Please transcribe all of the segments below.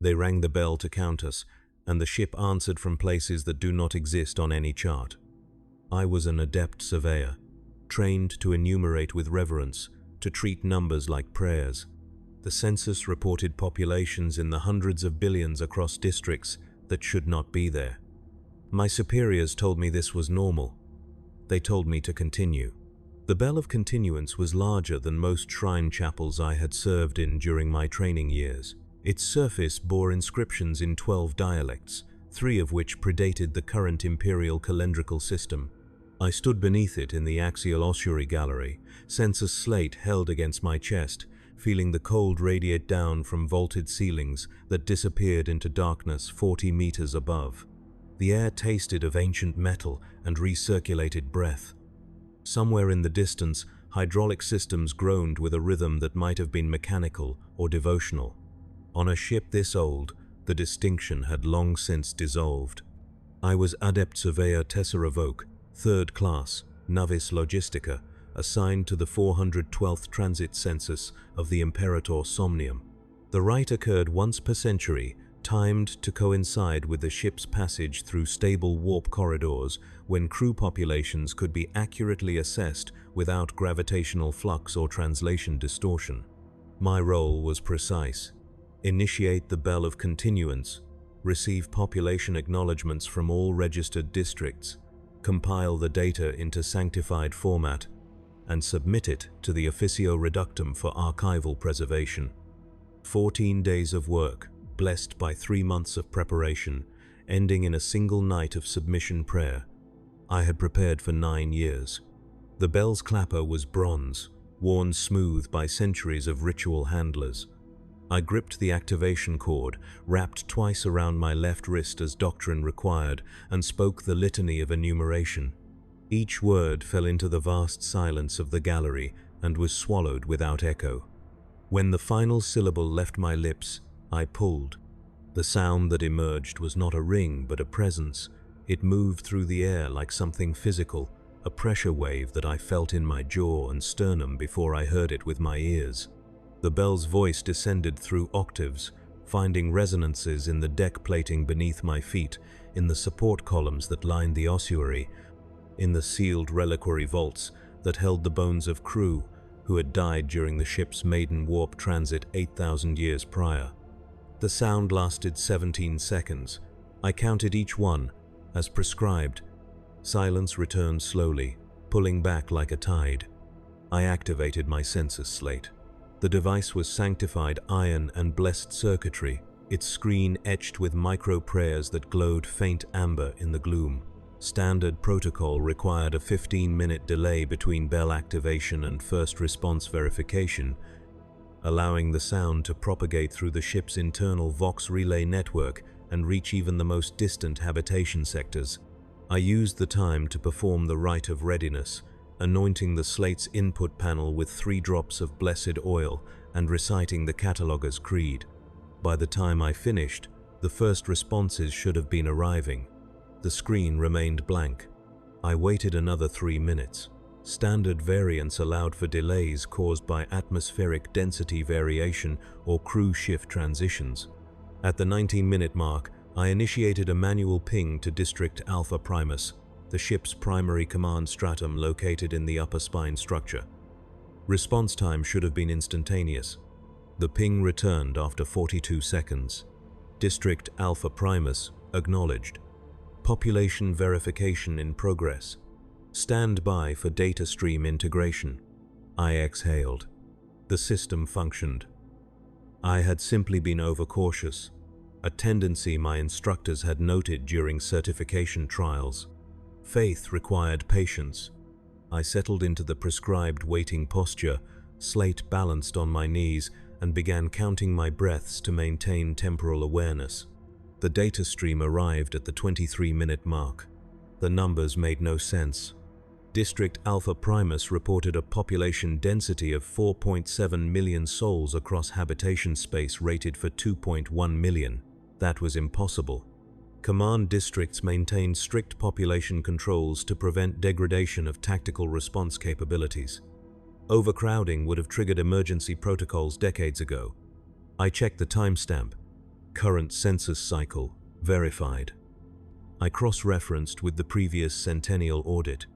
They rang the bell to count us, and the ship answered from places that do not exist on any chart. I was an adept surveyor, trained to enumerate with reverence, to treat numbers like prayers. The census reported populations in the hundreds of billions across districts that should not be there. My superiors told me this was normal. They told me to continue. The bell of continuance was larger than most shrine chapels I had served in during my training years. Its surface bore inscriptions in 12 dialects, 3 of which predated the current imperial calendrical system. I stood beneath it in the axial ossuary gallery, census slate held against my chest, feeling the cold radiate down from vaulted ceilings that disappeared into darkness 40 meters above. The air tasted of ancient metal and recirculated breath. Somewhere in the distance, hydraulic systems groaned with a rhythm that might have been mechanical or devotional. On a ship this old, the distinction had long since dissolved. I was Adept Surveyor Tessera Voke, 3rd class, Navis Logistica, assigned to the 412th transit census of the Imperator Somnium. The rite occurred once per century, timed to coincide with the ship's passage through stable warp corridors when crew populations could be accurately assessed without gravitational flux or translation distortion. My role was precise. Initiate the bell of continuance, receive population acknowledgements from all registered districts, compile the data into sanctified format, and submit it to the Officio Reductum for archival preservation. 14 days of work, blessed by 3 months of preparation, ending in a single night of submission prayer. I had prepared for 9 years. The bell's clapper was bronze, worn smooth by centuries of ritual handlers. I gripped the activation cord, wrapped twice around my left wrist as doctrine required, and spoke the litany of enumeration. Each word fell into the vast silence of the gallery and was swallowed without echo. When the final syllable left my lips, I pulled. The sound that emerged was not a ring but a presence. It moved through the air like something physical, a pressure wave that I felt in my jaw and sternum before I heard it with my ears. The bell's voice descended through octaves, finding resonances in the deck plating beneath my feet, in the support columns that lined the ossuary, in the sealed reliquary vaults that held the bones of crew who had died during the ship's maiden warp transit 8,000 years prior. The sound lasted 17 seconds. I counted each one, as prescribed. Silence returned slowly, pulling back like a tide. I activated my census slate. The device was sanctified iron and blessed circuitry, its screen etched with micro-prayers that glowed faint amber in the gloom. Standard protocol required a 15-minute delay between bell activation and first response verification, allowing the sound to propagate through the ship's internal Vox relay network and reach even the most distant habitation sectors. I used the time to perform the rite of readiness, anointing the slate's input panel with 3 drops of blessed oil and reciting the cataloger's creed. By the time I finished, the first responses should have been arriving. The screen remained blank. I waited another 3 minutes. Standard variants allowed for delays caused by atmospheric density variation or crew shift transitions. At the 19-minute mark, I initiated a manual ping to District Alpha Primus, the ship's primary command stratum located in the upper spine structure. Response time should have been instantaneous. The ping returned after 42 seconds. District Alpha Primus acknowledged. Population verification in progress. Stand by for data stream integration. I exhaled. The system functioned. I had simply been overcautious, a tendency my instructors had noted during certification trials. Faith required patience. I settled into the prescribed waiting posture, slate balanced on my knees, and began counting my breaths to maintain temporal awareness. The data stream arrived at the 23-minute mark. The numbers made no sense. District Alpha Primus reported a population density of 4.7 million souls across habitation space rated for 2.1 million. That was impossible. Command districts maintained strict population controls to prevent degradation of tactical response capabilities. Overcrowding would have triggered emergency protocols decades ago. I checked the timestamp. Current census cycle, verified. I cross-referenced with the previous centennial audit.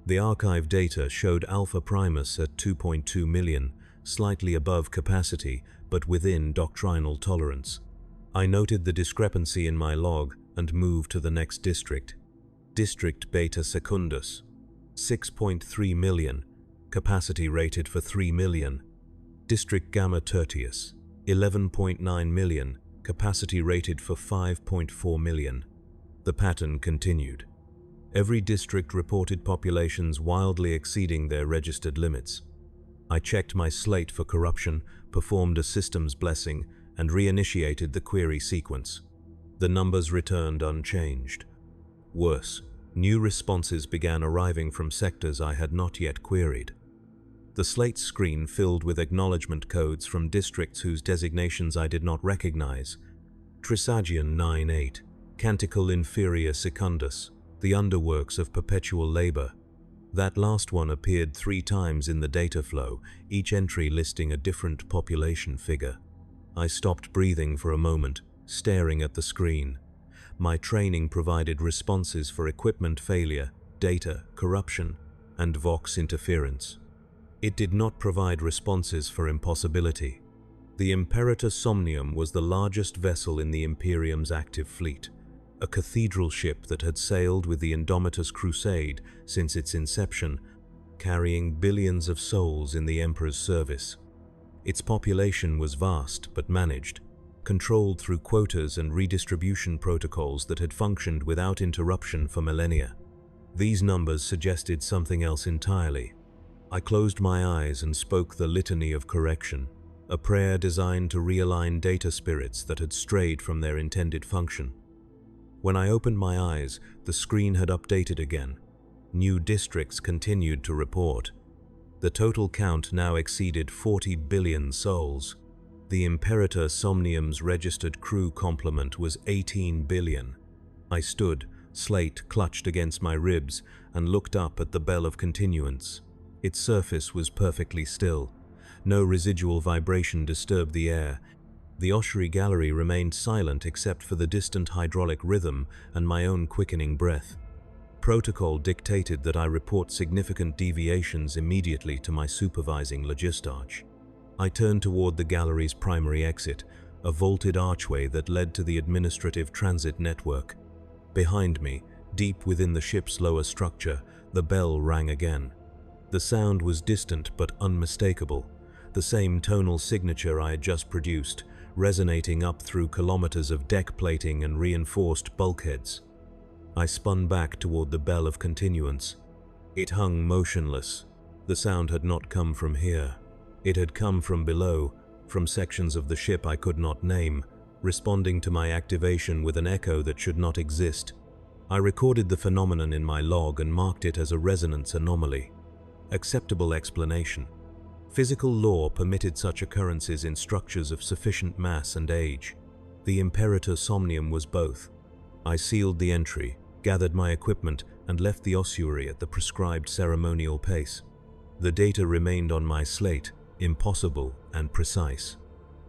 The archive data showed Alpha Primus at 2.2 million, slightly above capacity, but within doctrinal tolerance. I noted the discrepancy in my log and moved to the next district. District Beta Secundus, 6.3 million, capacity rated for 3 million. District Gamma Tertius, 11.9 million, capacity rated for 5.4 million. The pattern continued. Every district reported populations wildly exceeding their registered limits. I checked my slate for corruption, performed a systems blessing, and reinitiated the query sequence. The numbers returned unchanged. Worse, new responses began arriving from sectors I had not yet queried. The slate screen filled with acknowledgement codes from districts whose designations I did not recognize. Trisagion 9-8, Canticle Inferior Secundus, the underworks of perpetual labor. That last one appeared 3 times in the data flow, each entry listing a different population figure. I stopped breathing for a moment, staring at the screen. My training provided responses for equipment failure, data corruption, and Vox interference. It did not provide responses for impossibility. The Imperator Somnium was the largest vessel in the Imperium's active fleet, a cathedral ship that had sailed with the Indomitus Crusade since its inception, carrying billions of souls in the Emperor's service. Its population was vast but managed, controlled through quotas and redistribution protocols that had functioned without interruption for millennia. These numbers suggested something else entirely. I closed my eyes and spoke the litany of correction, a prayer designed to realign data spirits that had strayed from their intended function. When I opened my eyes, the screen had updated again. New districts continued to report. The total count now exceeded 40 billion souls. The Imperator Somnium's registered crew complement was 18 billion. I stood, slate clutched against my ribs, and looked up at the bell of continuance. Its surface was perfectly still. No residual vibration disturbed the air. The ossuary gallery remained silent except for the distant hydraulic rhythm and my own quickening breath. Protocol dictated that I report significant deviations immediately to my supervising logistarch. I turned toward the gallery's primary exit, a vaulted archway that led to the administrative transit network. Behind me, deep within the ship's lower structure, the bell rang again. The sound was distant but unmistakable, the same tonal signature I had just produced, resonating up through kilometers of deck plating and reinforced bulkheads. I spun back toward the bell of continuance. It hung motionless. The sound had not come from here. It had come from below, from sections of the ship I could not name, responding to my activation with an echo that should not exist. I recorded the phenomenon in my log and marked it as a resonance anomaly. Acceptable explanation. Physical law permitted such occurrences in structures of sufficient mass and age. The Imperator Somnium was both. I sealed the entry, gathered my equipment, and left the ossuary at the prescribed ceremonial pace. The data remained on my slate, impossible and precise.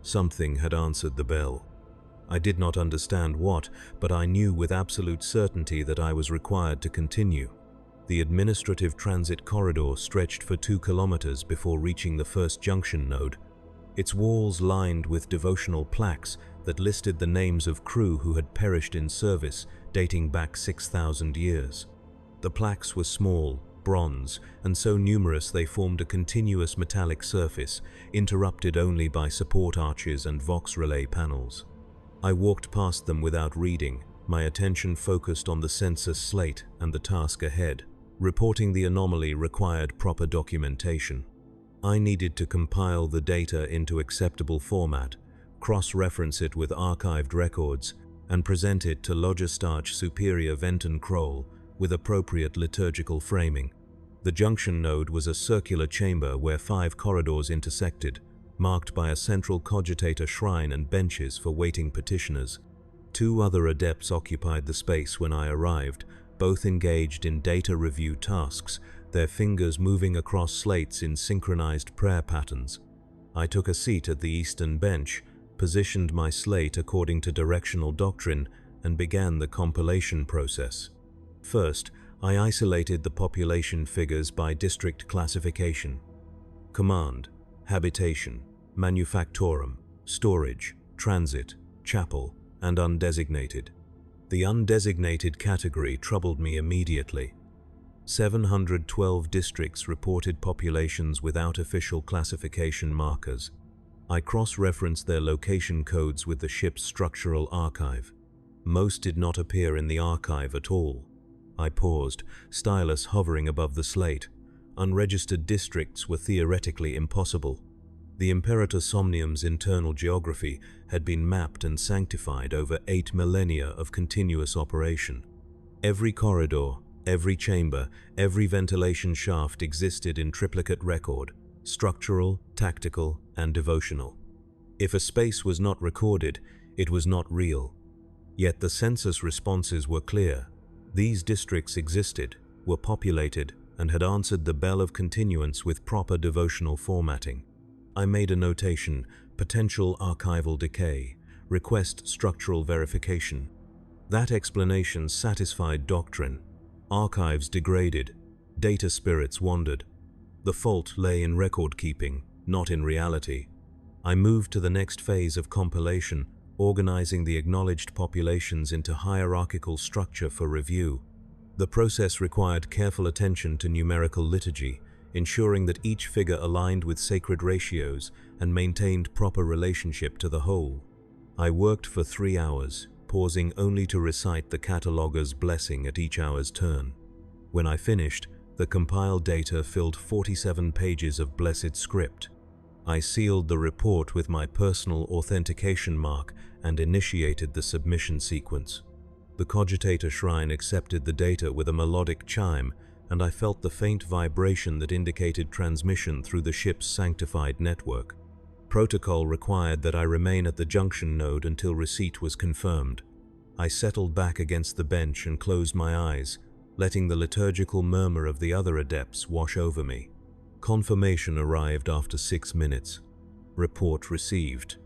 Something had answered the bell. I did not understand what, but I knew with absolute certainty that I was required to continue. The administrative transit corridor stretched for 2 kilometers before reaching the first junction node, its walls lined with devotional plaques that listed the names of crew who had perished in service dating back 6,000 years. The plaques were small, bronze, and so numerous they formed a continuous metallic surface, interrupted only by support arches and Vox relay panels. I walked past them without reading, my attention focused on the census slate and the task ahead. Reporting the anomaly required proper documentation. I needed to compile the data into acceptable format, cross-reference it with archived records, and present it to Logistarch Superior Venton Kroll with appropriate liturgical framing. The junction node was a circular chamber where 5 corridors intersected, marked by a central cogitator shrine and benches for waiting petitioners. 2 other adepts occupied the space when I arrived, both engaged in data review tasks, their fingers moving across slates in synchronized prayer patterns. I took a seat at the eastern bench, positioned my slate according to directional doctrine, and began the compilation process. First, I isolated the population figures by district classification: command, habitation, manufactorum, storage, transit, chapel, and undesignated. The undesignated category troubled me immediately. 712 districts reported populations without official classification markers. I cross-referenced their location codes with the ship's structural archive. Most did not appear in the archive at all. I paused, stylus hovering above the slate. Unregistered districts were theoretically impossible. The Imperator Somnium's internal geography had been mapped and sanctified over 8 millennia of continuous operation. Every corridor, every chamber, every ventilation shaft existed in triplicate record: structural, tactical, and devotional. If a space was not recorded, it was not real. Yet the census responses were clear. These districts existed, were populated, and had answered the bell of continuance with proper devotional formatting. I made a notation: potential archival decay, request structural verification. That explanation satisfied doctrine. Archives degraded, data spirits wandered. The fault lay in record keeping, not in reality. I moved to the next phase of compilation, organizing the acknowledged populations into hierarchical structure for review. The process required careful attention to numerical liturgy, ensuring that each figure aligned with sacred ratios and maintained proper relationship to the whole. I worked for 3 hours, pausing only to recite the cataloger's blessing at each hour's turn. When I finished, the compiled data filled 47 pages of blessed script. I sealed the report with my personal authentication mark and initiated the submission sequence. The cogitator shrine accepted the data with a melodic chime, and I felt the faint vibration that indicated transmission through the ship's sanctified network. Protocol required that I remain at the junction node until receipt was confirmed. I settled back against the bench and closed my eyes, letting the liturgical murmur of the other adepts wash over me. Confirmation arrived after 6 minutes. Report received.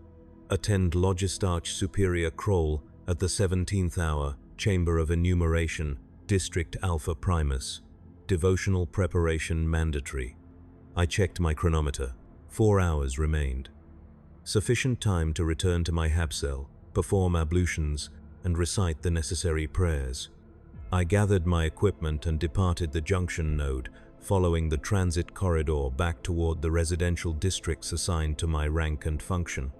Attend Logistarch Superior Kroll at the 17th hour, Chamber of Enumeration, District Alpha Primus. Devotional preparation mandatory. I checked my chronometer. 4 hours remained. Sufficient time to return to my hab cell, perform ablutions, and recite the necessary prayers. I gathered my equipment and departed the junction node, following the transit corridor back toward the residential districts assigned to my rank and function.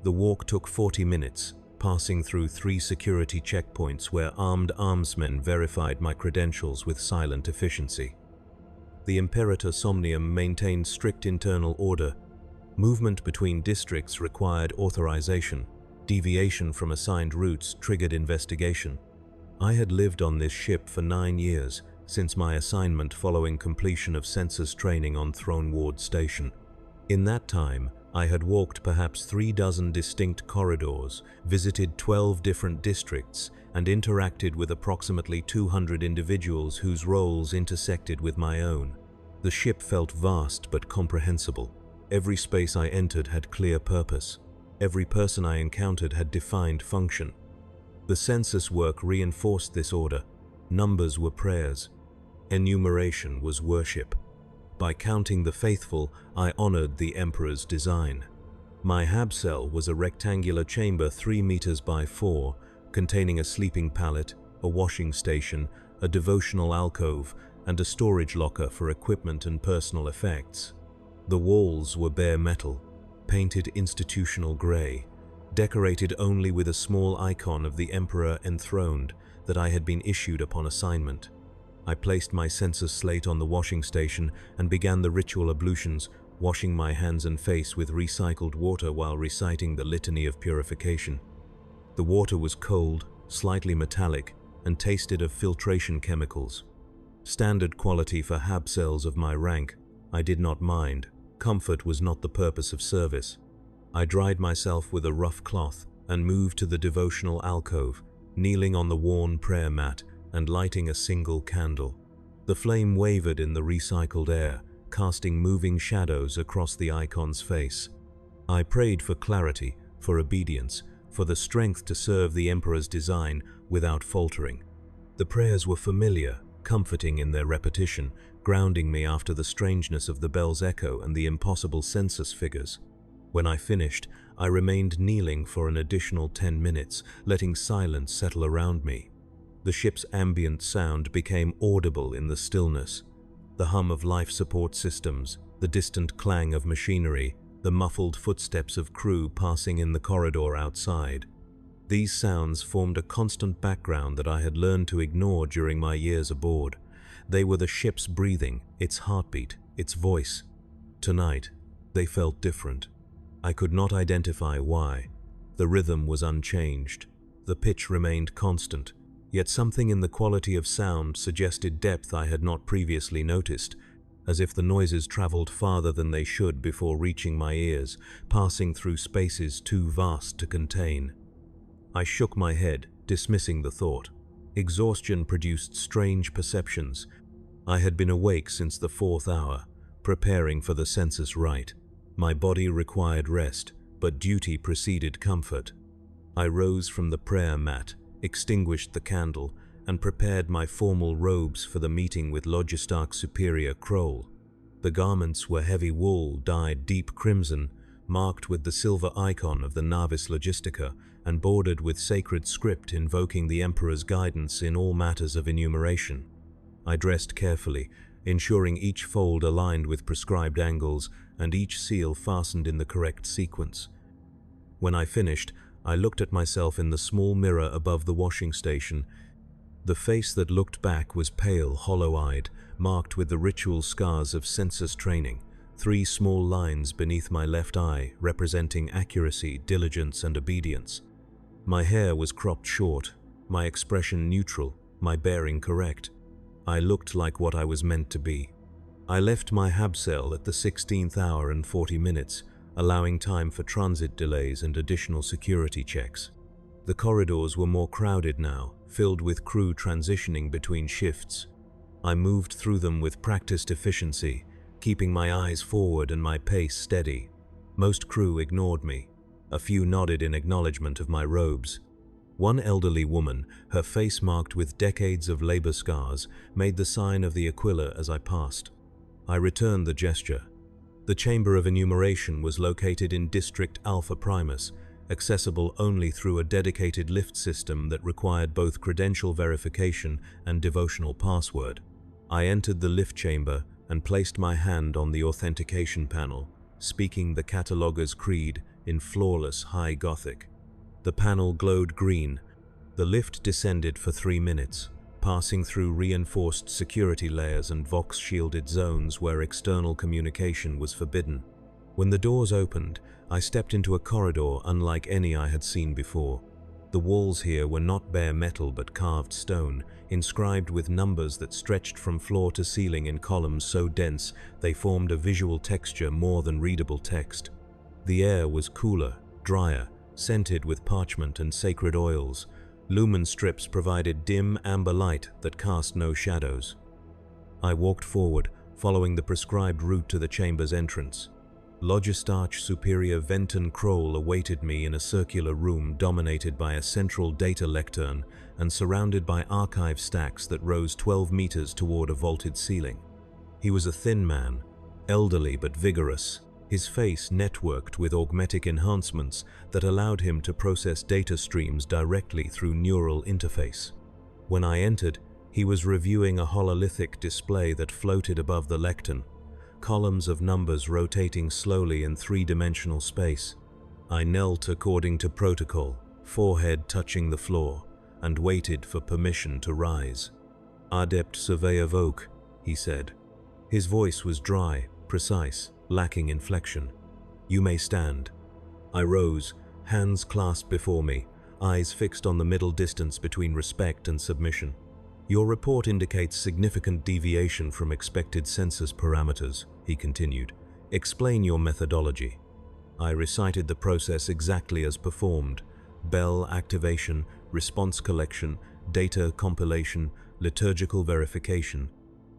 The walk took 40 minutes, passing through 3 security checkpoints where armed armsmen verified my credentials with silent efficiency. The Imperator Somnium maintained strict internal order. Movement between districts required authorization. Deviation from assigned routes triggered investigation. I had lived on this ship for 9 years, since my assignment following completion of census training on Throne Ward Station. In that time, I had walked perhaps 3 dozen distinct corridors, visited 12 different districts, and interacted with approximately 200 individuals whose roles intersected with my own. The ship felt vast but comprehensible. Every space I entered had clear purpose. Every person I encountered had defined function. The census work reinforced this order. Numbers were prayers. Enumeration was worship. By counting the faithful, I honored the Emperor's design. My hab cell was a rectangular chamber 3 meters by 4, containing a sleeping pallet, a washing station, a devotional alcove, and a storage locker for equipment and personal effects. The walls were bare metal, painted institutional gray, decorated only with a small icon of the Emperor enthroned that I had been issued upon assignment. I placed my census slate on the washing station and began the ritual ablutions, washing my hands and face with recycled water while reciting the litany of purification. The water was cold, slightly metallic, and tasted of filtration chemicals. Standard quality for hab cells of my rank, I did not mind. Comfort was not the purpose of service. I dried myself with a rough cloth and moved to the devotional alcove, kneeling on the worn prayer mat and lighting a single candle. The flame wavered in the recycled air, casting moving shadows across the icon's face. I prayed for clarity, for obedience, for the strength to serve the Emperor's design without faltering. The prayers were familiar, comforting in their repetition, grounding me after the strangeness of the bell's echo and the impossible census figures. When I finished, I remained kneeling for an additional 10 minutes, letting silence settle around me. The ship's ambient sound became audible in the stillness. The hum of life support systems, the distant clang of machinery, the muffled footsteps of crew passing in the corridor outside. These sounds formed a constant background that I had learned to ignore during my years aboard. They were the ship's breathing, its heartbeat, its voice. Tonight, they felt different. I could not identify why. The rhythm was unchanged. The pitch remained constant, yet something in the quality of sound suggested depth I had not previously noticed, as if the noises traveled farther than they should before reaching my ears, passing through spaces too vast to contain. I shook my head, dismissing the thought. Exhaustion produced strange perceptions. I had been awake since the 4th hour, preparing for the census rite. My body required rest, but duty preceded comfort. I rose from the prayer mat, extinguished the candle, and prepared my formal robes for the meeting with Logistarch Superior Kroll. The garments were heavy wool dyed deep crimson, marked with the silver icon of the Navis Logistica, and bordered with sacred script invoking the Emperor's guidance in all matters of enumeration. I dressed carefully, ensuring each fold aligned with prescribed angles and each seal fastened in the correct sequence. When I finished, I looked at myself in the small mirror above the washing station. The face that looked back was pale, hollow-eyed, marked with the ritual scars of census training, 3 small lines beneath my left eye representing accuracy, diligence, and obedience. My hair was cropped short, my expression neutral, my bearing correct. I looked like what I was meant to be. I left my hab cell at the 16th hour and 40 minutes, allowing time for transit delays and additional security checks. The corridors were more crowded now, filled with crew transitioning between shifts. I moved through them with practiced efficiency, keeping my eyes forward and my pace steady. Most crew ignored me. A few nodded in acknowledgement of my robes. One elderly woman, her face marked with decades of labor scars, made the sign of the Aquila as I passed. I returned the gesture. The chamber of enumeration was located in District Alpha Primus, accessible only through a dedicated lift system that required both credential verification and devotional password. I entered the lift chamber and placed my hand on the authentication panel, speaking the cataloger's creed in flawless high Gothic. The panel glowed green. The lift descended for 3 minutes, passing through reinforced security layers and Vox-shielded zones where external communication was forbidden. When the doors opened, I stepped into a corridor unlike any I had seen before. The walls here were not bare metal but carved stone, inscribed with numbers that stretched from floor to ceiling in columns so dense they formed a visual texture more than readable text. The air was cooler, drier, scented with parchment and sacred oils. Lumen strips provided dim amber light that cast no shadows. I walked forward, following the prescribed route to the chamber's entrance. Logistarch Superior Venton Kroll awaited me in a circular room dominated by a central data lectern and surrounded by archive stacks that rose 12 meters toward a vaulted ceiling. He was a thin man, elderly but vigorous, his face networked with augmetic enhancements that allowed him to process data streams directly through neural interface. When I entered, he was reviewing a hololithic display that floated above the lectern, columns of numbers rotating slowly in 3-dimensional space. I knelt according to protocol, forehead touching the floor, and waited for permission to rise. "Adept Surveyor Voke," he said. His voice was dry, precise, lacking inflection. "You may stand." I rose, hands clasped before me, eyes fixed on the middle distance between respect and submission. "Your report indicates significant deviation from expected census parameters," he continued. "Explain your methodology." I recited the process exactly as performed: bell activation, response collection, data compilation, liturgical verification.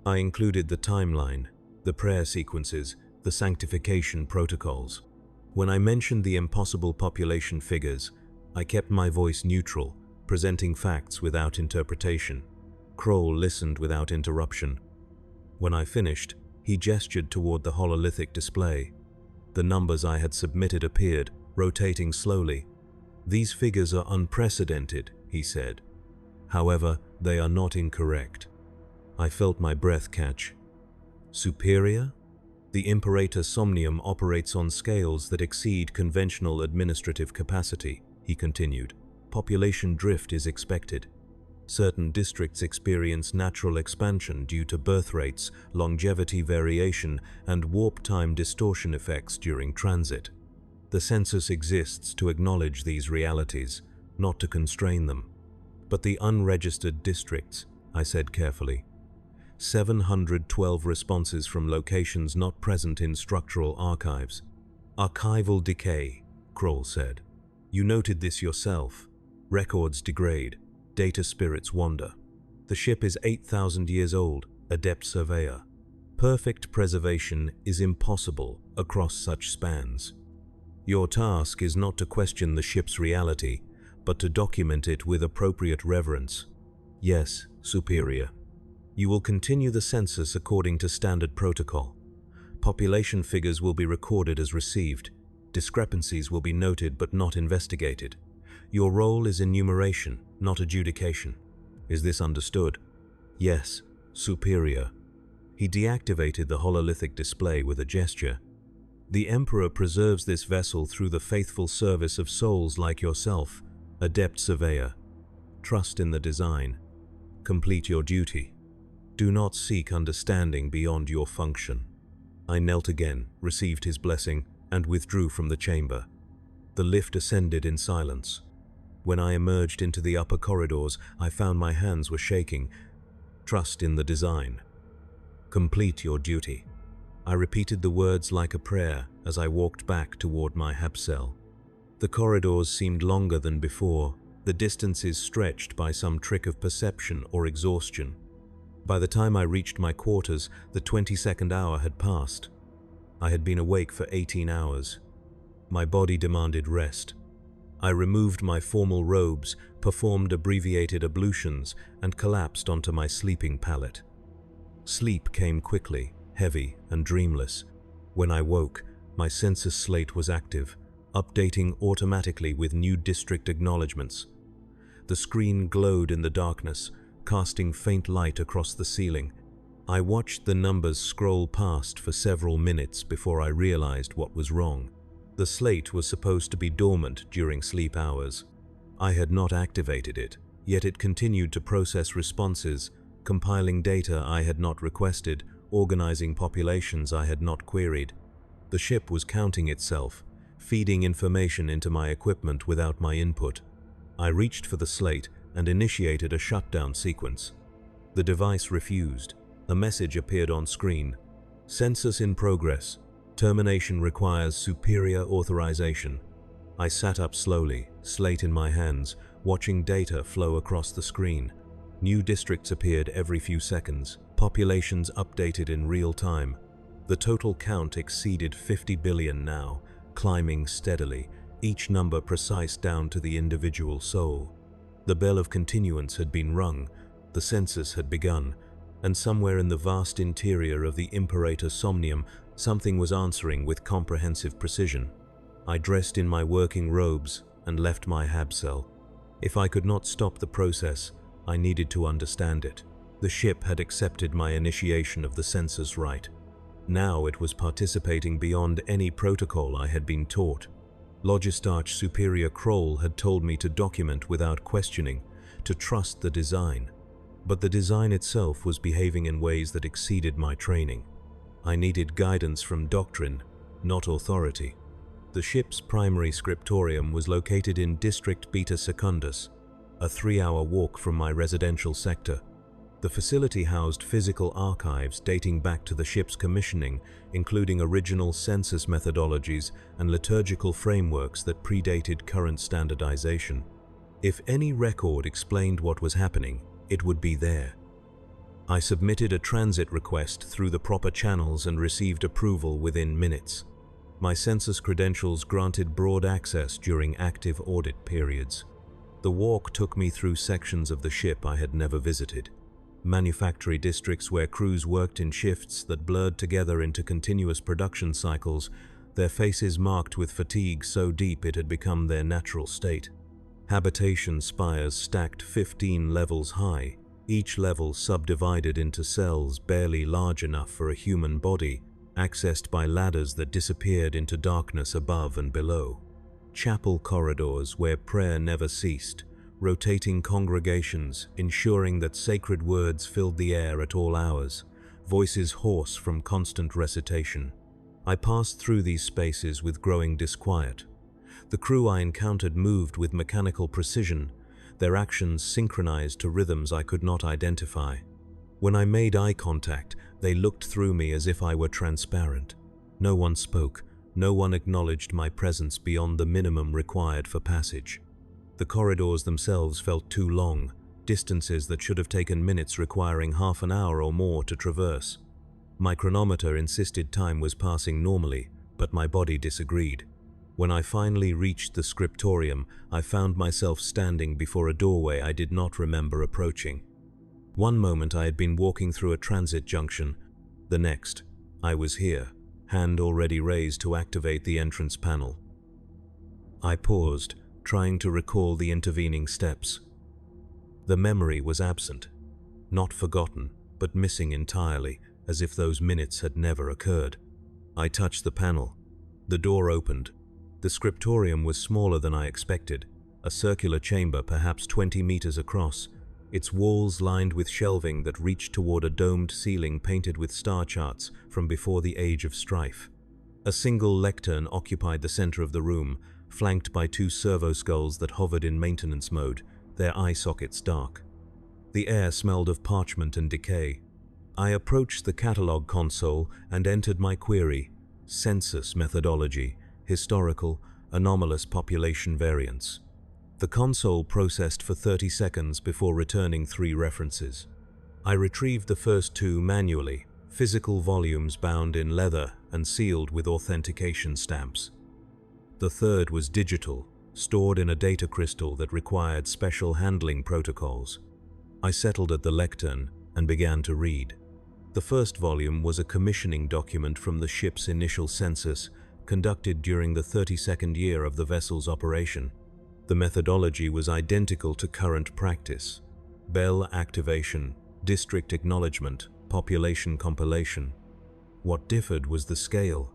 I included the timeline, the prayer sequences, the sanctification protocols. When I mentioned the impossible population figures, I kept my voice neutral, presenting facts without interpretation. Kroll listened without interruption. When I finished, he gestured toward the hololithic display. The numbers I had submitted appeared, rotating slowly. "These figures are unprecedented," he said. "However, they are not incorrect." I felt my breath catch. Superior? The Imperator Somnium operates on scales that exceed conventional administrative capacity, he continued. Population drift is expected. Certain districts experience natural expansion due to birth rates, longevity variation, and warp time distortion effects during transit. The census exists to acknowledge these realities, not to constrain them. But the unregistered districts, I said carefully. 712 responses from locations not present in structural archives. Archival decay, Kroll said. You noted this yourself. Records degrade. Data spirits wander. The ship is 8,000 years old, adept surveyor. Perfect preservation is impossible across such spans. Your task is not to question the ship's reality, but to document it with appropriate reverence. Yes, Superior. You will continue the census according to standard protocol. Population figures will be recorded as received. Discrepancies will be noted but not investigated. Your role is enumeration, not adjudication. Is this understood? Yes, Superior. He deactivated the hololithic display with a gesture. The Emperor preserves this vessel through the faithful service of souls like yourself, adept surveyor. Trust in the design. Complete your duty. Do not seek understanding beyond your function. I knelt again, received his blessing, and withdrew from the chamber. The lift ascended in silence. When I emerged into the upper corridors, I found my hands were shaking. Trust in the design. Complete your duty. I repeated the words like a prayer as I walked back toward my hab cell. The corridors seemed longer than before, the distances stretched by some trick of perception or exhaustion. By the time I reached my quarters, the 22nd hour had passed. I had been awake for 18 hours. My body demanded rest. I removed my formal robes, performed abbreviated ablutions, and collapsed onto my sleeping pallet. Sleep came quickly, heavy and dreamless. When I woke, my census slate was active, updating automatically with new district acknowledgements. The screen glowed in the darkness, casting faint light across the ceiling. I watched the numbers scroll past for several minutes before I realized what was wrong. The slate was supposed to be dormant during sleep hours. I had not activated it, yet it continued to process responses, compiling data I had not requested, organizing populations I had not queried. The ship was counting itself, feeding information into my equipment without my input. I reached for the slate and initiated a shutdown sequence. The device refused. A message appeared on screen. Census in progress. Termination requires superior authorization. I sat up slowly, slate in my hands, watching data flow across the screen. New districts appeared every few seconds, populations updated in real time. The total count exceeded 50 billion now, climbing steadily, each number precise down to the individual soul. The bell of continuance had been rung, the census had begun, and somewhere in the vast interior of the Imperator Somnium, something was answering with comprehensive precision. I dressed in my working robes and left my hab cell. If I could not stop the process, I needed to understand it. The ship had accepted my initiation of the census rite. Now it was participating beyond any protocol I had been taught. Logistarch Superior Kroll had told me to document without questioning, to trust the design. But the design itself was behaving in ways that exceeded my training. I needed guidance from doctrine, not authority. The ship's primary scriptorium was located in District Beta Secundus, a 3-hour walk from my residential sector. The facility housed physical archives dating back to the ship's commissioning, including original census methodologies and liturgical frameworks that predated current standardization. If any record explained what was happening, it would be there. I submitted a transit request through the proper channels and received approval within minutes. My census credentials granted broad access during active audit periods. The walk took me through sections of the ship I had never visited. Manufactory districts where crews worked in shifts that blurred together into continuous production cycles, their faces marked with fatigue so deep it had become their natural state. Habitation spires stacked 15 levels high, each level subdivided into cells barely large enough for a human body, accessed by ladders that disappeared into darkness above and below. Chapel corridors where prayer never ceased, rotating congregations ensuring that sacred words filled the air at all hours, voices hoarse from constant recitation. I passed through these spaces with growing disquiet. The crew I encountered moved with mechanical precision, their actions synchronized to rhythms I could not identify. When I made eye contact, they looked through me as if I were transparent. No one spoke, no one acknowledged my presence beyond the minimum required for passage. The corridors themselves felt too long, distances that should have taken minutes requiring half an hour or more to traverse. My chronometer insisted time was passing normally, but my body disagreed. When I finally reached the scriptorium, I found myself standing before a doorway I did not remember approaching. One moment I had been walking through a transit junction. The next, I was here, hand already raised to activate the entrance panel. I paused, trying to recall the intervening steps. The memory was absent, not forgotten, but missing entirely, as if those minutes had never occurred. I touched the panel. The door opened. The scriptorium was smaller than I expected, a circular chamber perhaps 20 meters across, its walls lined with shelving that reached toward a domed ceiling painted with star charts from before the Age of Strife. A single lectern occupied the center of the room, flanked by two servo skulls that hovered in maintenance mode, their eye sockets dark. The air smelled of parchment and decay. I approached the catalog console and entered my query: census methodology, historical, anomalous population variance. The console processed for 30 seconds before returning 3 references. I retrieved the first 2 manually, physical volumes bound in leather and sealed with authentication stamps. The third was digital, stored in a data crystal that required special handling protocols. I settled at the lectern and began to read. The first volume was a commissioning document from the ship's initial census, conducted during the 32nd year of the vessel's operation. The methodology was identical to current practice: bell activation, district acknowledgement, population compilation. What differed was the scale.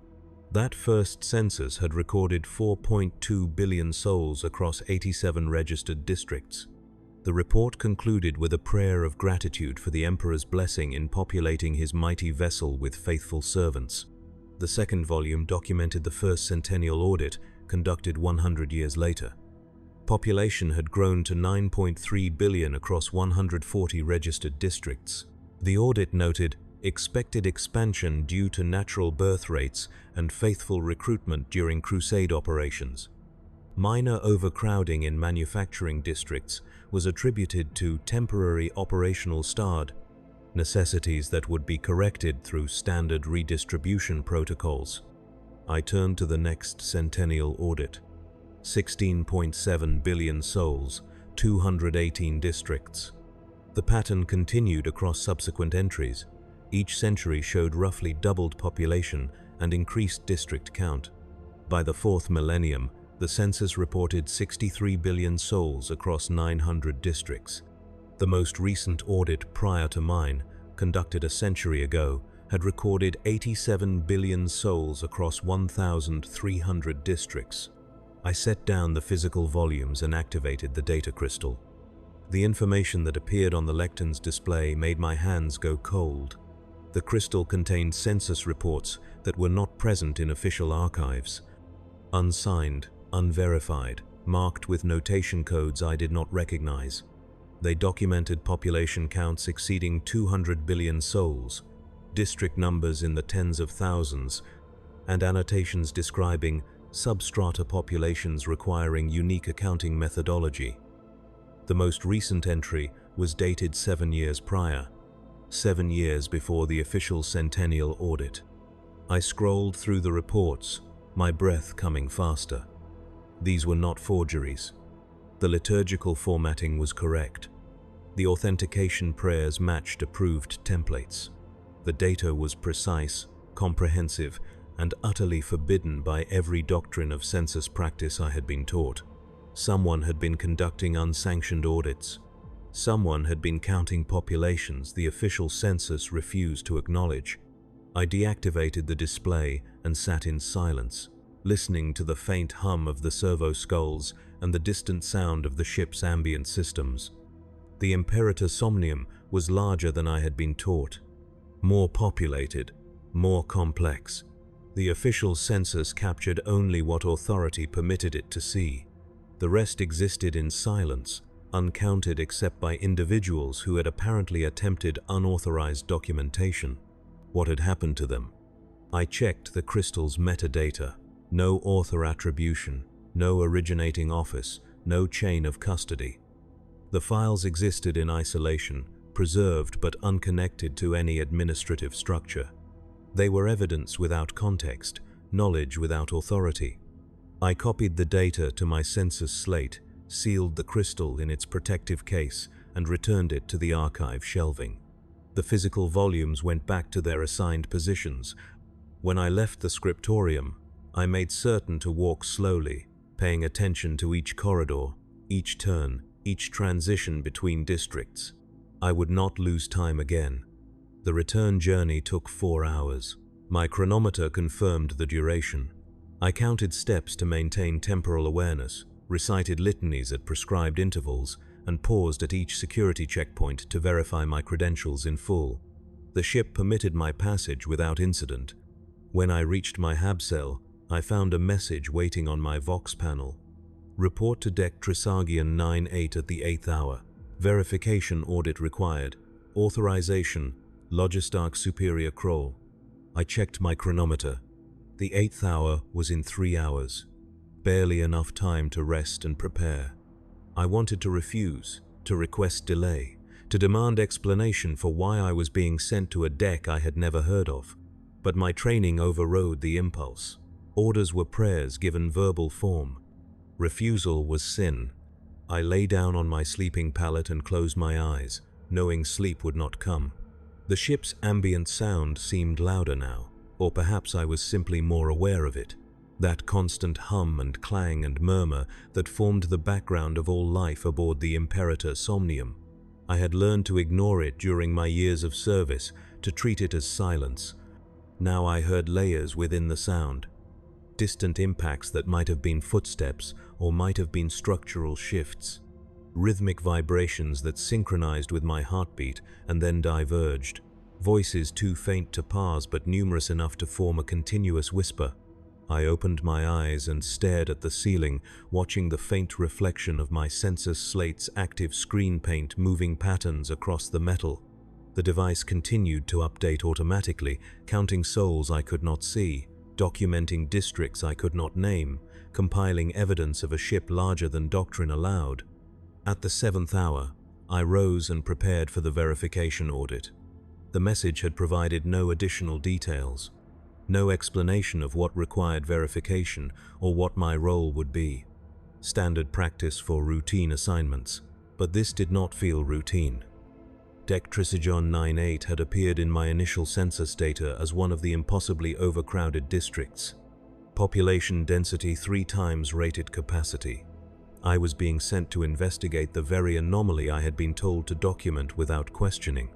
That first census had recorded 4.2 billion souls across 87 registered districts. The report concluded with a prayer of gratitude for the Emperor's blessing in populating his mighty vessel with faithful servants. The second volume documented the first centennial audit, conducted 100 years later. Population had grown to 9.3 billion across 140 registered districts. The audit noted expected expansion due to natural birth rates and faithful recruitment during crusade operations. Minor overcrowding in manufacturing districts was attributed to temporary operational starved, necessities that would be corrected through standard redistribution protocols. I turned to the next centennial audit. 16.7 billion souls, 218 districts. The pattern continued across subsequent entries. Each century showed roughly doubled population and increased district count. By the 4th millennium, the census reported 63 billion souls across 900 districts. The most recent audit prior to mine, conducted a century ago, had recorded 87 billion souls across 1,300 districts. I set down the physical volumes and activated the data crystal. The information that appeared on the lectern's display made my hands go cold. The crystal contained census reports that were not present in official archives. Unsigned, unverified, marked with notation codes I did not recognize. They documented population counts exceeding 200 billion souls, district numbers in the tens of thousands, and annotations describing substrata populations requiring unique accounting methodology. The most recent entry was dated 7 years prior, 7 years before the official centennial audit. I scrolled through the reports, my breath coming faster. These were not forgeries. The liturgical formatting was correct. The authentication prayers matched approved templates. The data was precise, comprehensive, and utterly forbidden by every doctrine of census practice I had been taught. Someone had been conducting unsanctioned audits. Someone had been counting populations the official census refused to acknowledge. I deactivated the display and sat in silence, listening to the faint hum of the servo skulls and the distant sound of the ship's ambient systems. The Imperator Somnium was larger than I had been taught, more populated, more complex. The official census captured only what authority permitted it to see. The rest existed in silence, uncounted except by individuals who had apparently attempted unauthorized documentation. What had happened to them? I checked the crystal's metadata. No author attribution, no originating office, no chain of custody. The files existed in isolation, preserved but unconnected to any administrative structure. They were evidence without context, knowledge without authority. I copied the data to my census slate, sealed the crystal in its protective case, and returned it to the archive shelving. The physical volumes went back to their assigned positions. When I left the scriptorium, I made certain to walk slowly, paying attention to each corridor, each turn, each transition between districts. I would not lose time again. The return journey took 4 hours. My chronometer confirmed the duration. I counted steps to maintain temporal awareness, recited litanies at prescribed intervals, and paused at each security checkpoint to verify my credentials in full. The ship permitted my passage without incident. When I reached my hab cell, I found a message waiting on my Vox panel. Report to deck Trisagion 9-8 at the 8th hour. Verification audit required. Authorization, Logistarch Superior Kroll. I checked my chronometer. The 8th hour was in 3 hours. Barely enough time to rest and prepare. I wanted to refuse, to request delay, to demand explanation for why I was being sent to a deck I had never heard of. But my training overrode the impulse. Orders were prayers given verbal form. Refusal was sin. I lay down on my sleeping pallet and closed my eyes, knowing sleep would not come. The ship's ambient sound seemed louder now, or perhaps I was simply more aware of it. That constant hum and clang and murmur that formed the background of all life aboard the Imperator Somnium. I had learned to ignore it during my years of service, to treat it as silence. Now I heard layers within the sound. Distant impacts that might have been footsteps or might have been structural shifts. Rhythmic vibrations that synchronized with my heartbeat and then diverged. Voices too faint to parse but numerous enough to form a continuous whisper. I opened my eyes and stared at the ceiling, watching the faint reflection of my census slate's active screen paint moving patterns across the metal. The device continued to update automatically, counting souls I could not see, documenting districts I could not name, compiling evidence of a ship larger than doctrine allowed. At the 7th hour, I rose and prepared for the verification audit. The message had provided no additional details, no explanation of what required verification or what my role would be. Standard practice for routine assignments, but this did not feel routine. Deck Trisagion 9-8 had appeared in my initial census data as one of the impossibly overcrowded districts. Population density 3 times rated capacity. I was being sent to investigate the very anomaly I had been told to document without questioning.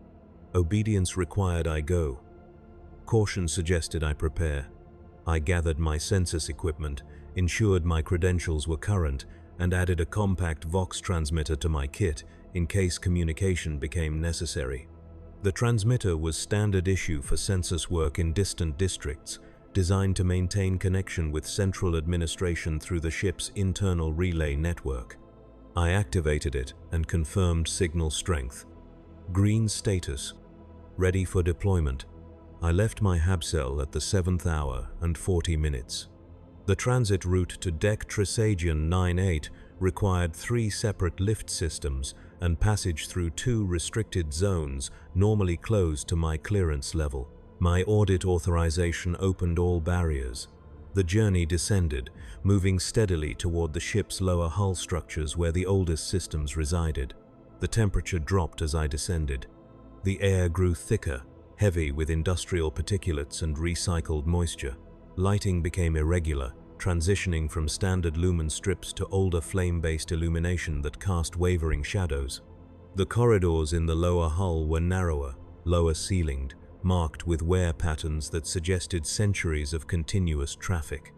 Obedience required I go. Caution suggested I prepare. I gathered my census equipment, ensured my credentials were current, and added a compact Vox transmitter to my kit in case communication became necessary. The transmitter was standard issue for census work in distant districts, designed to maintain connection with central administration through the ship's internal relay network. I activated it and confirmed signal strength. Green status. Ready for deployment. I left my hab cell at the 7th hour and 40 minutes. The transit route to deck Trisagion 9-8 required 3 separate lift systems and passage through 2 restricted zones normally closed to my clearance level. My audit authorization opened all barriers. The journey descended, moving steadily toward the ship's lower hull structures where the oldest systems resided. The temperature dropped as I descended. The air grew thicker, heavy with industrial particulates and recycled moisture. Lighting became irregular, transitioning from standard lumen strips to older flame-based illumination that cast wavering shadows. The corridors in the lower hull were narrower, lower ceilinged, marked with wear patterns that suggested centuries of continuous traffic.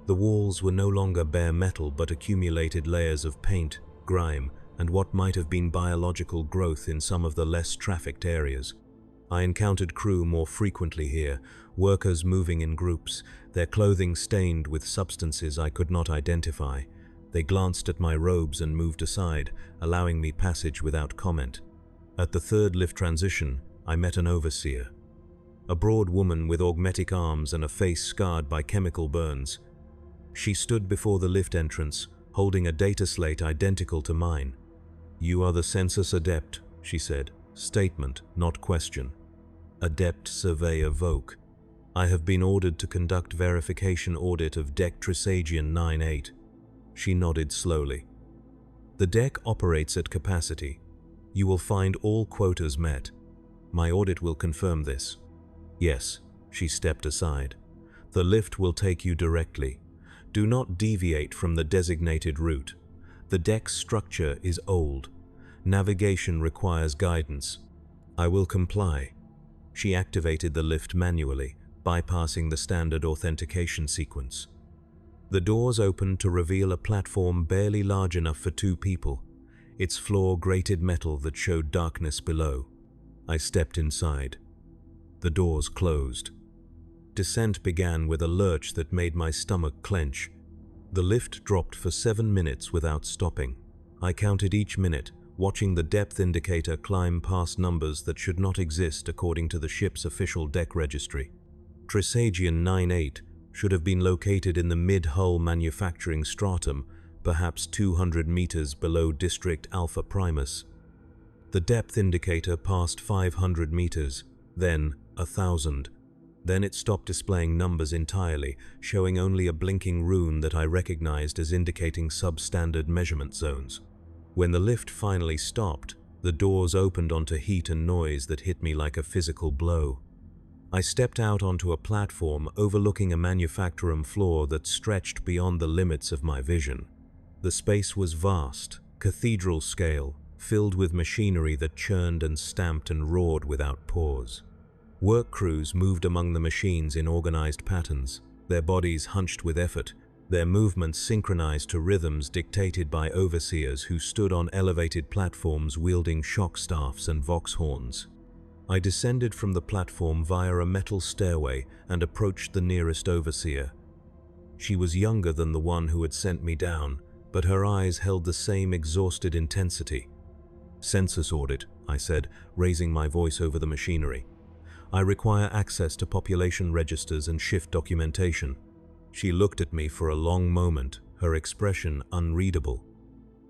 The walls were no longer bare metal but accumulated layers of paint, grime, and what might have been biological growth in some of the less trafficked areas. I encountered crew more frequently here, workers moving in groups, their clothing stained with substances I could not identify. They glanced at my robes and moved aside, allowing me passage without comment. At the third lift transition, I met an overseer. A broad woman with augmetic arms and a face scarred by chemical burns. She stood before the lift entrance, holding a data slate identical to mine. "You are the census adept," she said. Statement, not question. Adept Surveyor Voke. I have been ordered to conduct verification audit of deck Trisagion 9-8. She nodded slowly. The deck operates at capacity. You will find all quotas met. My audit will confirm this. Yes, she stepped aside. The lift will take you directly. Do not deviate from the designated route. The deck's structure is old. Navigation requires guidance. I will comply. She activated the lift manually, bypassing the standard authentication sequence. The doors opened to reveal a platform barely large enough for 2 people, its floor grated metal that showed darkness below. I stepped inside. The doors closed. Descent began with a lurch that made my stomach clench. The lift dropped for 7 minutes without stopping. I counted each minute, watching the depth indicator climb past numbers that should not exist according to the ship's official deck registry. Trisagion 9-8 should have been located in the mid-hull manufacturing stratum, perhaps 200 meters below District Alpha Primus. The depth indicator passed 500 meters, then 1,000. Then it stopped displaying numbers entirely, showing only a blinking rune that I recognized as indicating substandard measurement zones. When the lift finally stopped, the doors opened onto heat and noise that hit me like a physical blow. I stepped out onto a platform overlooking a manufactorum floor that stretched beyond the limits of my vision. The space was vast, cathedral scale, filled with machinery that churned and stamped and roared without pause. Work crews moved among the machines in organized patterns, their bodies hunched with effort, their movements synchronized to rhythms dictated by overseers who stood on elevated platforms wielding shock staffs and vox horns. I descended from the platform via a metal stairway and approached the nearest overseer. She was younger than the one who had sent me down, but her eyes held the same exhausted intensity. "Census audit," I said, raising my voice over the machinery. "I require access to population registers and shift documentation." She looked at me for a long moment, her expression unreadable.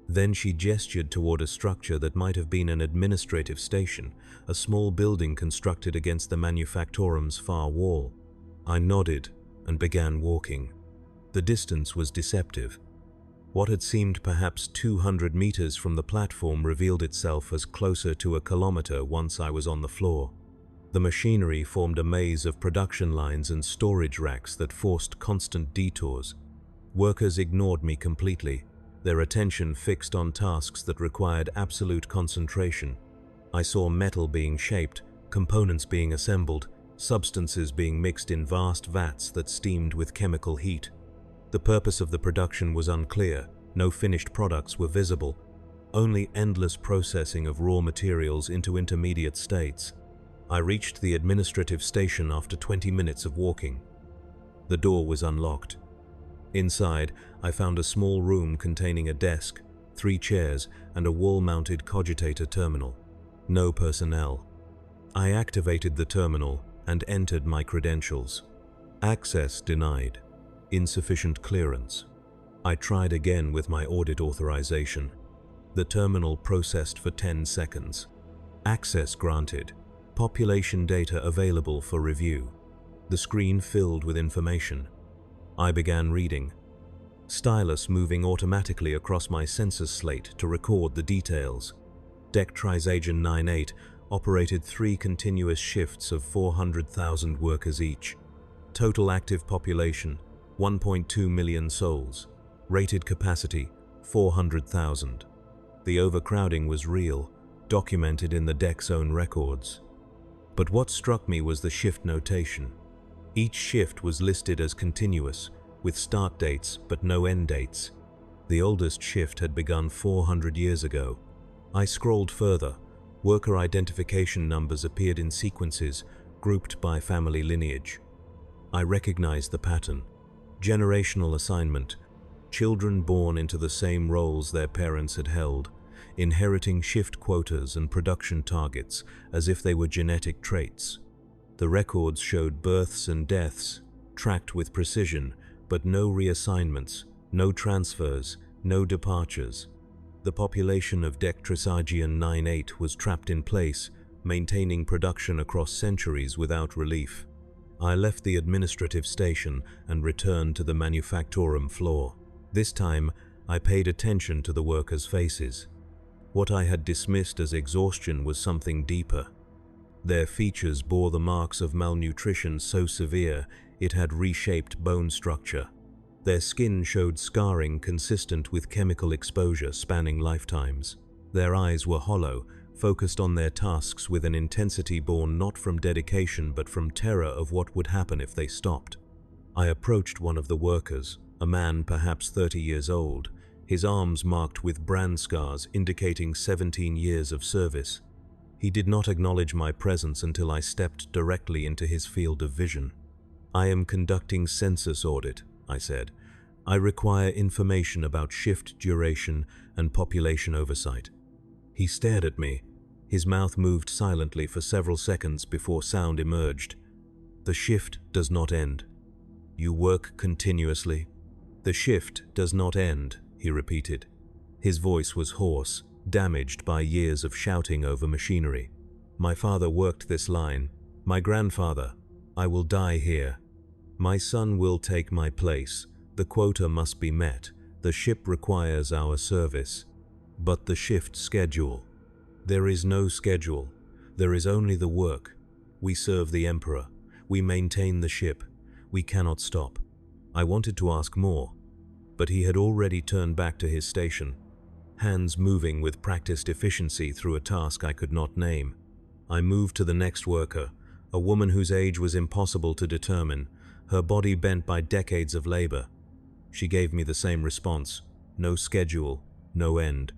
Then she gestured toward a structure that might have been an administrative station, a small building constructed against the manufactorum's far wall. I nodded and began walking. The distance was deceptive. What had seemed perhaps 200 meters from the platform revealed itself as closer to a kilometer once I was on the floor. The machinery formed a maze of production lines and storage racks that forced constant detours. Workers ignored me completely, their attention fixed on tasks that required absolute concentration. I saw metal being shaped, components being assembled, substances being mixed in vast vats that steamed with chemical heat. The purpose of the production was unclear, no finished products were visible, only endless processing of raw materials into intermediate states. I reached the administrative station after 20 minutes of walking. The door was unlocked. Inside, I found a small room containing a desk, 3 chairs, and a wall-mounted cogitator terminal. No personnel. I activated the terminal and entered my credentials. Access denied. Insufficient clearance. I tried again with my audit authorization. The terminal processed for 10 seconds. Access granted. Population data available for review. The screen filled with information. I began reading, stylus moving automatically across my sensor slate to record the details. Deck Trisagion 98 operated 3 continuous shifts of 400,000 workers each. Total active population, 1.2 million souls. Rated capacity, 400,000. The overcrowding was real, documented in the deck's own records. But what struck me was the shift notation. Each shift was listed as continuous, with start dates but no end dates. The oldest shift had begun 400 years ago. I scrolled further. Worker identification numbers appeared in sequences, grouped by family lineage. I recognized the pattern. Generational assignment. Children born into the same roles their parents had held, inheriting shift quotas and production targets as if they were genetic traits. The records showed births and deaths, tracked with precision, but no reassignments, no transfers, no departures. The population of Deck Trisagion 98 was trapped in place, maintaining production across centuries without relief. I left the administrative station and returned to the manufactorum floor. This time, I paid attention to the workers' faces. What I had dismissed as exhaustion was something deeper. Their features bore the marks of malnutrition so severe it had reshaped bone structure. Their skin showed scarring consistent with chemical exposure spanning lifetimes. Their eyes were hollow, focused on their tasks with an intensity born not from dedication but from terror of what would happen if they stopped. I approached one of the workers, a man perhaps 30 years old, his arms marked with brand scars indicating 17 years of service. He did not acknowledge my presence until I stepped directly into his field of vision. "I am conducting census audit," I said. "I require information about shift duration and population oversight." He stared at me. His mouth moved silently for several seconds before sound emerged. "The shift does not end. You work continuously." "The shift does not end," he repeated. His voice was hoarse, damaged by years of shouting over machinery. "My father worked this line. My grandfather. I will die here. My son will take my place. The quota must be met. The ship requires our service. But the shift schedule. There is no schedule. There is only the work. We serve the Emperor. We maintain the ship. We cannot stop." I wanted to ask more, but he had already turned back to his station, hands moving with practiced efficiency through a task I could not name. I moved to the next worker, a woman whose age was impossible to determine, her body bent by decades of labor. She gave me the same response: no schedule, no end,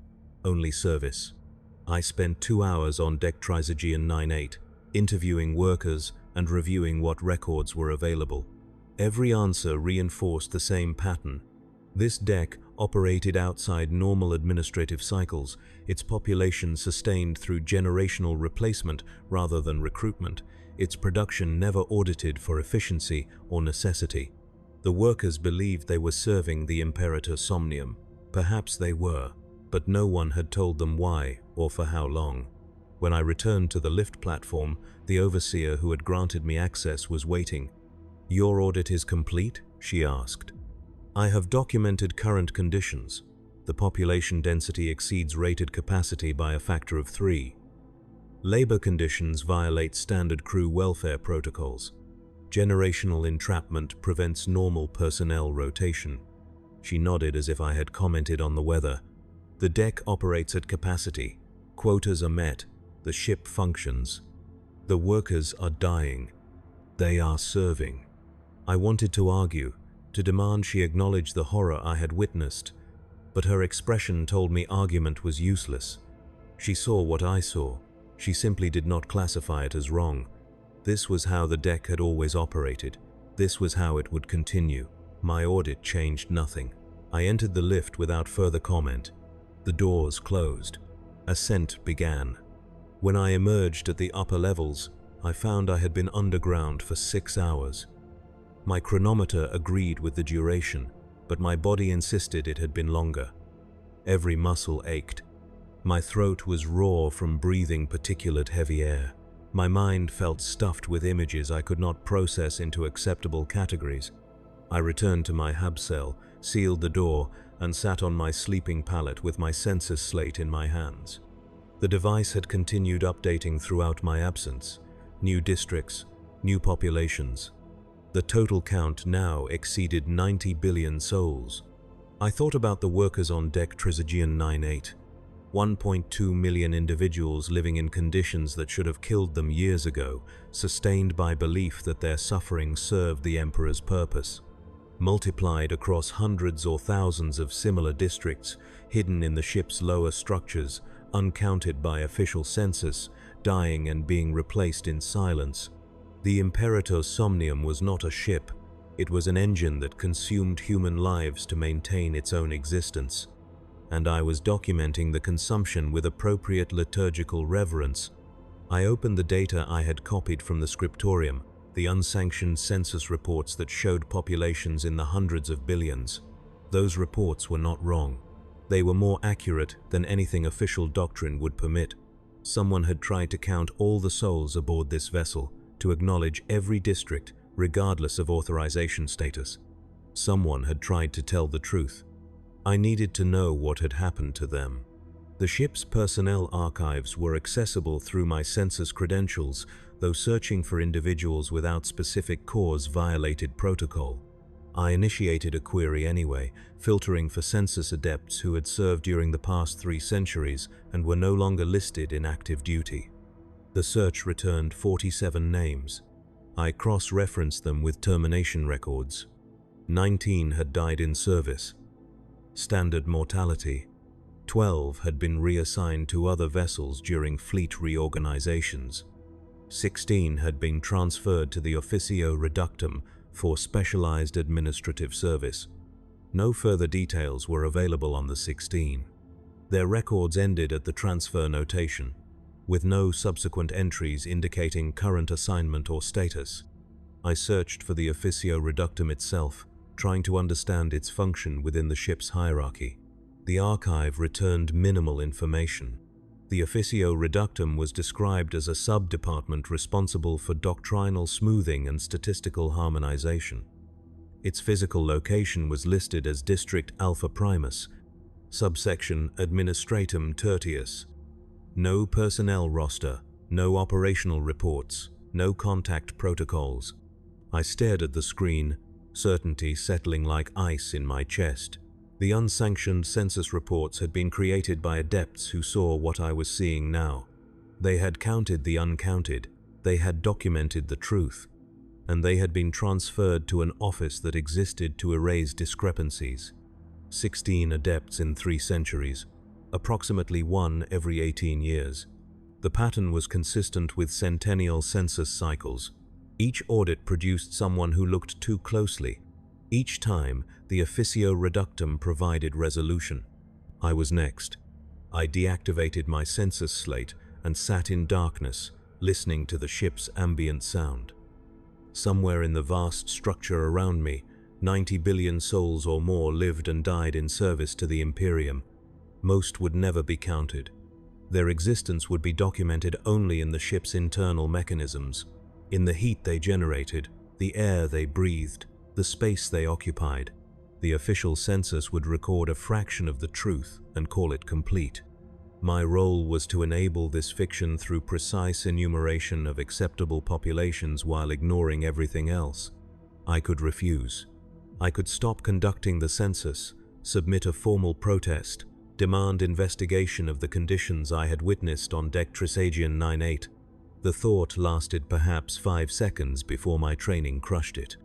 only service. I spent 2 hours on Deck Trisagion 98, interviewing workers and reviewing what records were available. Every answer reinforced the same pattern. This deck operated outside normal administrative cycles, its population sustained through generational replacement rather than recruitment, its production never audited for efficiency or necessity. The workers believed they were serving the Imperator Somnium. Perhaps they were, but no one had told them why or for how long. When I returned to the lift platform, the overseer who had granted me access was waiting. "Your audit is complete?" she asked. "I have documented current conditions. The population density exceeds rated capacity by a factor of 3. Labor conditions violate standard crew welfare protocols. Generational entrapment prevents normal personnel rotation." She nodded as if I had commented on the weather. "The deck operates at capacity. Quotas are met. The ship functions. The workers are dying. They are serving." I wanted to argue, to demand she acknowledge the horror I had witnessed, but her expression told me argument was useless. She saw what I saw. She simply did not classify it as wrong. This was how the deck had always operated. This was how it would continue. My audit changed nothing. I entered the lift without further comment. The doors closed. Ascent began. When I emerged at the upper levels, I found I had been underground for 6 hours. My chronometer agreed with the duration, but my body insisted it had been longer. Every muscle ached. My throat was raw from breathing particulate heavy air. My mind felt stuffed with images I could not process into acceptable categories. I returned to my hub cell, sealed the door, and sat on my sleeping pallet with my census slate in my hands. The device had continued updating throughout my absence. New districts, new populations. The total count now exceeded 90 billion souls. I thought about the workers on deck Trisagion 98. 1.2 million individuals living in conditions that should have killed them years ago, sustained by belief that their suffering served the Emperor's purpose. Multiplied across hundreds or thousands of similar districts, hidden in the ship's lower structures, uncounted by official census, dying and being replaced in silence. The Imperator Somnium was not a ship. It was an engine that consumed human lives to maintain its own existence. And I was documenting the consumption with appropriate liturgical reverence. I opened the data I had copied from the scriptorium, the unsanctioned census reports that showed populations in the hundreds of billions. Those reports were not wrong. They were more accurate than anything official doctrine would permit. Someone had tried to count all the souls aboard this vessel, to acknowledge every district, regardless of authorization status. Someone had tried to tell the truth. I needed to know what had happened to them. The ship's personnel archives were accessible through my census credentials, though searching for individuals without specific cause violated protocol. I initiated a query anyway, filtering for census adepts who had served during the past 3 centuries and were no longer listed in active duty. The search returned 47 names. I cross-referenced them with termination records. 19 had died in service. Standard mortality. 12 had been reassigned to other vessels during fleet reorganizations. 16 had been transferred to the Officio Reductum for specialized administrative service. No further details were available on the 16. Their records ended at the transfer notation, with no subsequent entries indicating current assignment or status. I searched for the Officio Reductum itself, trying to understand its function within the ship's hierarchy. The archive returned minimal information. The Officio Reductum was described as a sub-department responsible for doctrinal smoothing and statistical harmonization. Its physical location was listed as District Alpha Primus, subsection Administratum Tertius. No personnel roster, no operational reports, no contact protocols. I stared at the screen, certainty settling like ice in my chest. The unsanctioned census reports had been created by adepts who saw what I was seeing now. They had counted the uncounted, they had documented the truth, and they had been transferred to an office that existed to erase discrepancies. 16 adepts in 3 centuries, approximately 1 every 18 years. The pattern was consistent with centennial census cycles. Each audit produced someone who looked too closely. Each time, the Officio Reductum provided resolution. I was next. I deactivated my census slate and sat in darkness, listening to the ship's ambient sound. Somewhere in the vast structure around me, 90 billion souls or more lived and died in service to the Imperium. Most would never be counted. Their existence would be documented only in the ship's internal mechanisms, in the heat they generated, the air they breathed, the space they occupied. The official census would record a fraction of the truth and call it complete. My role was to enable this fiction through precise enumeration of acceptable populations while ignoring everything else. I could refuse. I could stop conducting the census, submit a formal protest, demand investigation of the conditions I had witnessed on deck Trisagion 98. The thought lasted perhaps 5 seconds before my training crushed it.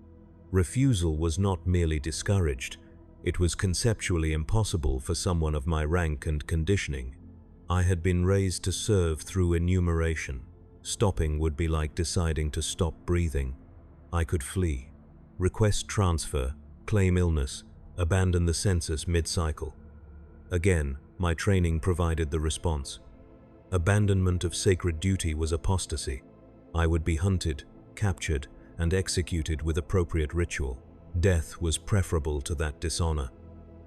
Refusal was not merely discouraged, it was conceptually impossible for someone of my rank and conditioning. I had been raised to serve through enumeration. Stopping would be like deciding to stop breathing. I could flee, request transfer, claim illness, abandon the census mid-cycle. Again, my training provided the response. Abandonment of sacred duty was apostasy. I would be hunted, captured, and executed with appropriate ritual. Death was preferable to that dishonor.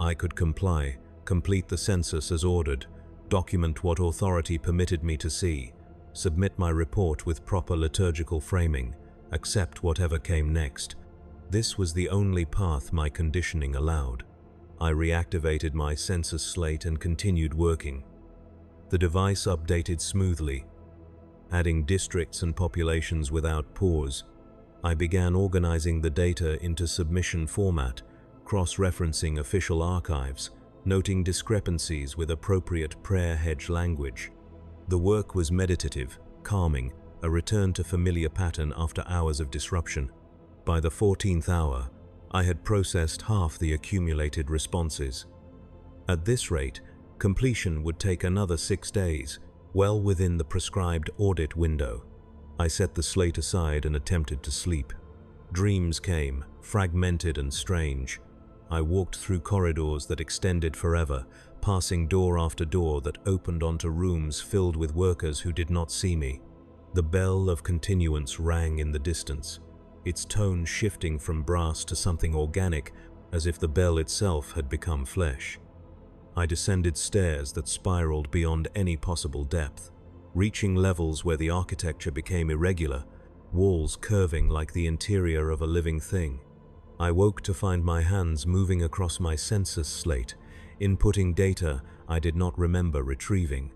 I could comply, complete the census as ordered, document what authority permitted me to see, submit my report with proper liturgical framing, accept whatever came next. This was the only path my conditioning allowed. I reactivated my sensor slate and continued working. The device updated smoothly, adding districts and populations without pause. I began organizing the data into submission format, cross-referencing official archives, noting discrepancies with appropriate prayer hedge language. The work was meditative, calming, a return to familiar pattern after hours of disruption. By the 14th hour, I had processed half the accumulated responses. At this rate, completion would take another 6 days, well within the prescribed audit window. I set the slate aside and attempted to sleep. Dreams came, fragmented and strange. I walked through corridors that extended forever, passing door after door that opened onto rooms filled with workers who did not see me. The bell of continuance rang in the distance, its tone shifting from brass to something organic, as if the bell itself had become flesh. I descended stairs that spiraled beyond any possible depth, reaching levels where the architecture became irregular, walls curving like the interior of a living thing. I woke to find my hands moving across my census slate, inputting data I did not remember retrieving.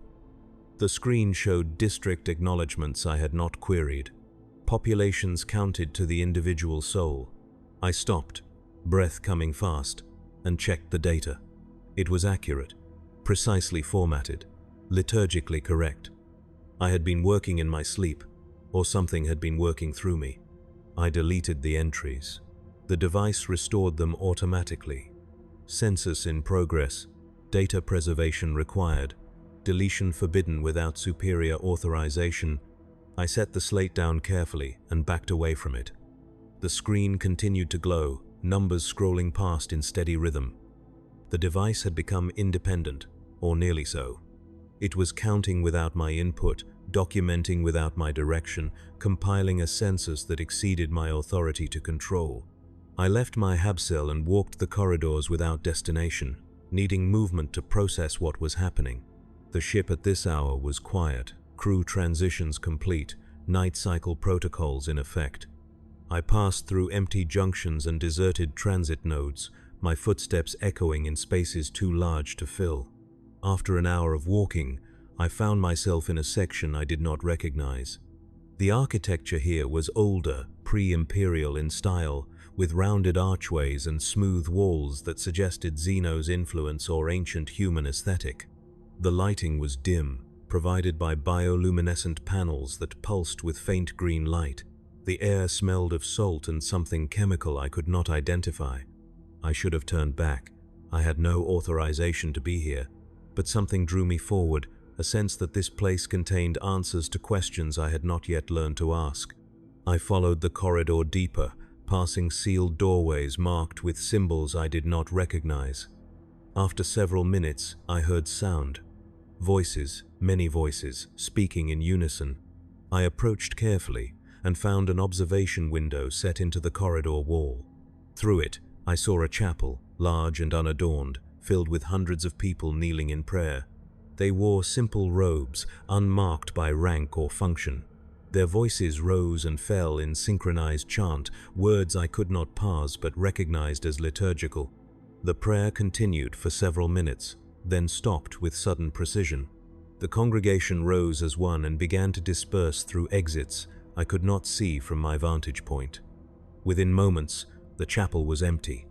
The screen showed district acknowledgements I had not queried, populations counted to the individual soul. I stopped, breath coming fast, and checked the data. It was accurate, precisely formatted, liturgically correct. I had been working in my sleep, or something had been working through me. I deleted the entries. The device restored them automatically. Census in progress, data preservation required, deletion forbidden without superior authorization. I set the slate down carefully and backed away from it. The screen continued to glow, numbers scrolling past in steady rhythm. The device had become independent, or nearly so. It was counting without my input, documenting without my direction, compiling a census that exceeded my authority to control. I left my habcell and walked the corridors without destination, needing movement to process what was happening. The ship at this hour was quiet, crew transitions complete, night cycle protocols in effect. I passed through empty junctions and deserted transit nodes, my footsteps echoing in spaces too large to fill. After an hour of walking, I found myself in a section I did not recognize. The architecture here was older, pre-imperial in style, with rounded archways and smooth walls that suggested Xeno's influence or ancient human aesthetic. The lighting was dim, provided by bioluminescent panels that pulsed with faint green light. The air smelled of salt and something chemical I could not identify. I should have turned back. I had no authorization to be here, but something drew me forward, a sense that this place contained answers to questions I had not yet learned to ask. I followed the corridor deeper, passing sealed doorways marked with symbols I did not recognize. After several minutes, I heard sound. Voices, many voices, speaking in unison. I approached carefully and found an observation window set into the corridor wall. Through it, I saw a chapel, large and unadorned, filled with hundreds of people kneeling in prayer. They wore simple robes, unmarked by rank or function. Their voices rose and fell in synchronized chant, words I could not parse but recognized as liturgical. The prayer continued for several minutes, then stopped with sudden precision. The congregation rose as one and began to disperse through exits I could not see from my vantage point. Within moments, the chapel was empty.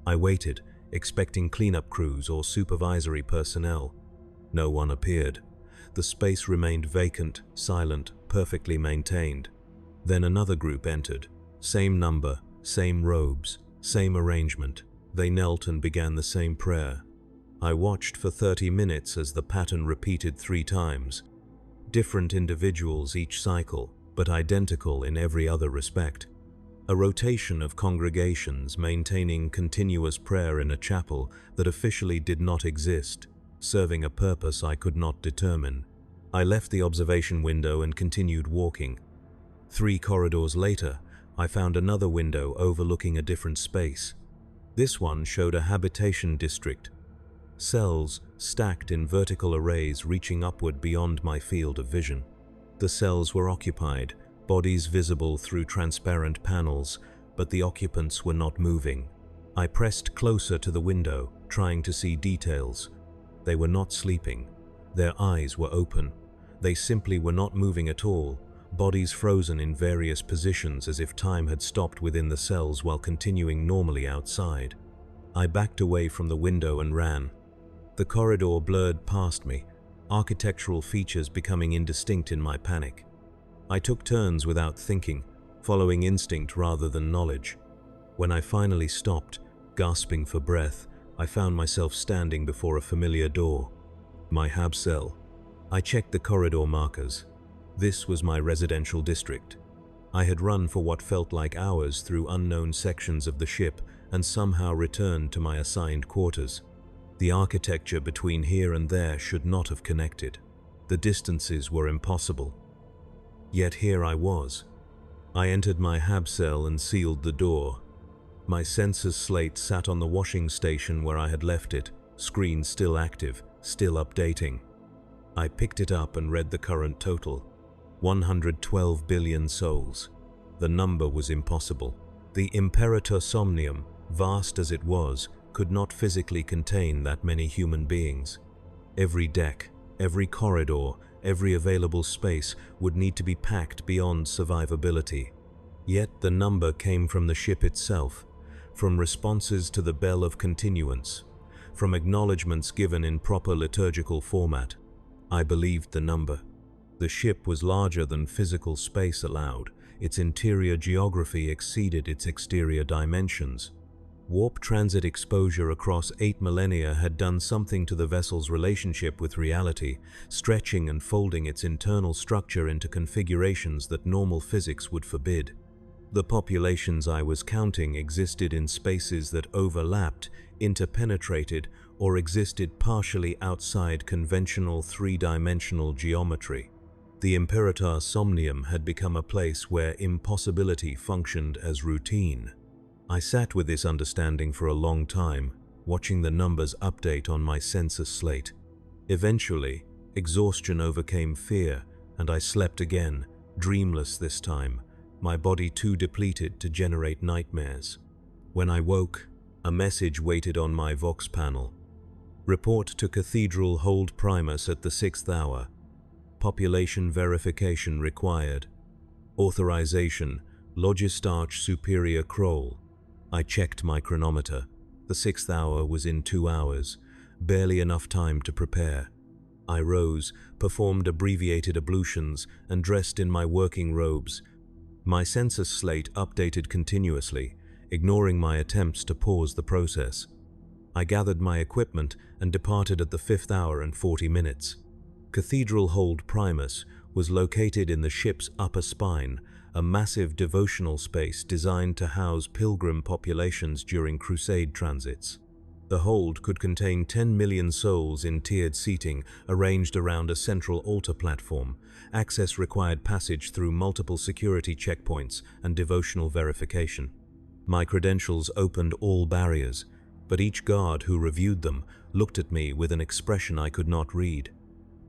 I waited, expecting cleanup crews or supervisory personnel. No one appeared. The space remained vacant, silent, perfectly maintained. Then another group entered. Same number, same robes, same arrangement. They knelt and began the same prayer. I watched for 30 minutes as the pattern repeated 3 times. Different individuals each cycle, but identical in every other respect. A rotation of congregations maintaining continuous prayer in a chapel that officially did not exist, serving a purpose I could not determine. I left the observation window and continued walking. 3 corridors later, I found another window overlooking a different space. This one showed a habitation district. Cells stacked in vertical arrays reaching upward beyond my field of vision. The cells were occupied, bodies visible through transparent panels, but the occupants were not moving. I pressed closer to the window, trying to see details. They were not sleeping. Their eyes were open. They simply were not moving at all, bodies frozen in various positions as if time had stopped within the cells while continuing normally outside. I backed away from the window and ran. The corridor blurred past me, architectural features becoming indistinct in my panic. I took turns without thinking, following instinct rather than knowledge. When I finally stopped, gasping for breath, I found myself standing before a familiar door. My hab cell. I checked the corridor markers. This was my residential district. I had run for what felt like hours through unknown sections of the ship and somehow returned to my assigned quarters. The architecture between here and there should not have connected. The distances were impossible. Yet here I was. I entered my hab cell and sealed the door. My census slate sat on the washing station where I had left it, screen still active, still updating. I picked it up and read the current total. 112 billion souls. The number was impossible. The Imperator Somnium, vast as it was, could not physically contain that many human beings. Every deck, every corridor, every available space would need to be packed beyond survivability. Yet the number came from the ship itself, from responses to the bell of continuance, from acknowledgements given in proper liturgical format. I believed the number. The ship was larger than physical space allowed. Its interior geography exceeded its exterior dimensions. Warp transit exposure across 8 millennia had done something to the vessel's relationship with reality, stretching and folding its internal structure into configurations that normal physics would forbid. The populations I was counting existed in spaces that overlapped, interpenetrated, or existed partially outside conventional three-dimensional geometry. The Imperator Somnium had become a place where impossibility functioned as routine. I sat with this understanding for a long time, watching the numbers update on my census slate. Eventually, exhaustion overcame fear, and I slept again, dreamless this time, my body too depleted to generate nightmares. When I woke, a message waited on my Vox panel. Report to Cathedral Hold Primus at the 6th hour. Population verification required. Authorization, Logistarch Superior Kroll. I checked my chronometer. The 6th hour was in 2 hours, barely enough time to prepare. I rose, performed abbreviated ablutions, and dressed in my working robes. My census slate updated continuously, ignoring my attempts to pause the process. I gathered my equipment and departed at the 5th hour and 40 minutes. Cathedral Hold Primus was located in the ship's upper spine, a massive devotional space designed to house pilgrim populations during crusade transits. The hold could contain 10 million souls in tiered seating arranged around a central altar platform. Access required passage through multiple security checkpoints and devotional verification. My credentials opened all barriers, but each guard who reviewed them looked at me with an expression I could not read.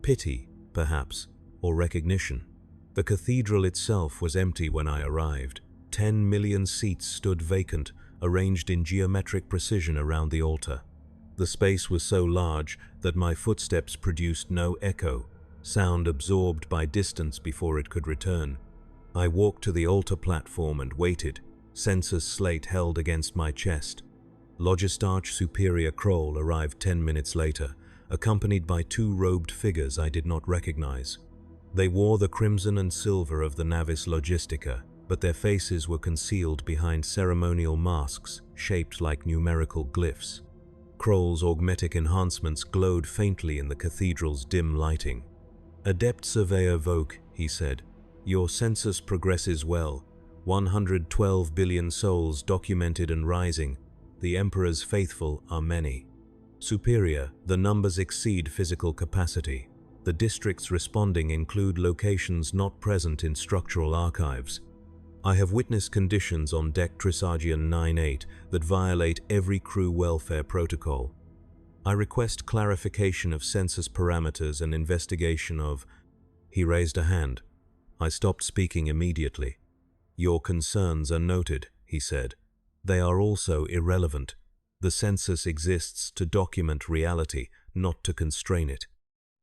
Pity, perhaps, or recognition. The cathedral itself was empty when I arrived. 10 million seats stood vacant, arranged in geometric precision around the altar. The space was so large that my footsteps produced no echo, sound absorbed by distance before it could return. I walked to the altar platform and waited, census slate held against my chest. Logistarch Superior Kroll arrived 10 minutes later, accompanied by 2 robed figures I did not recognize. They wore the crimson and silver of the Navis Logistica, but their faces were concealed behind ceremonial masks shaped like numerical glyphs. Kroll's augmetic enhancements glowed faintly in the cathedral's dim lighting. "Adept Surveyor Voke," he said, "your census progresses well. 112 billion souls documented and rising. The Emperor's faithful are many. Superior, the numbers exceed physical capacity. The districts responding include locations not present in structural archives. I have witnessed conditions on deck Trisagion 9-8 that violate every crew welfare protocol. I request clarification of census parameters and investigation of..." He raised a hand. I stopped speaking immediately. "Your concerns are noted," he said. They are also irrelevant. The census exists to document reality, not to constrain it.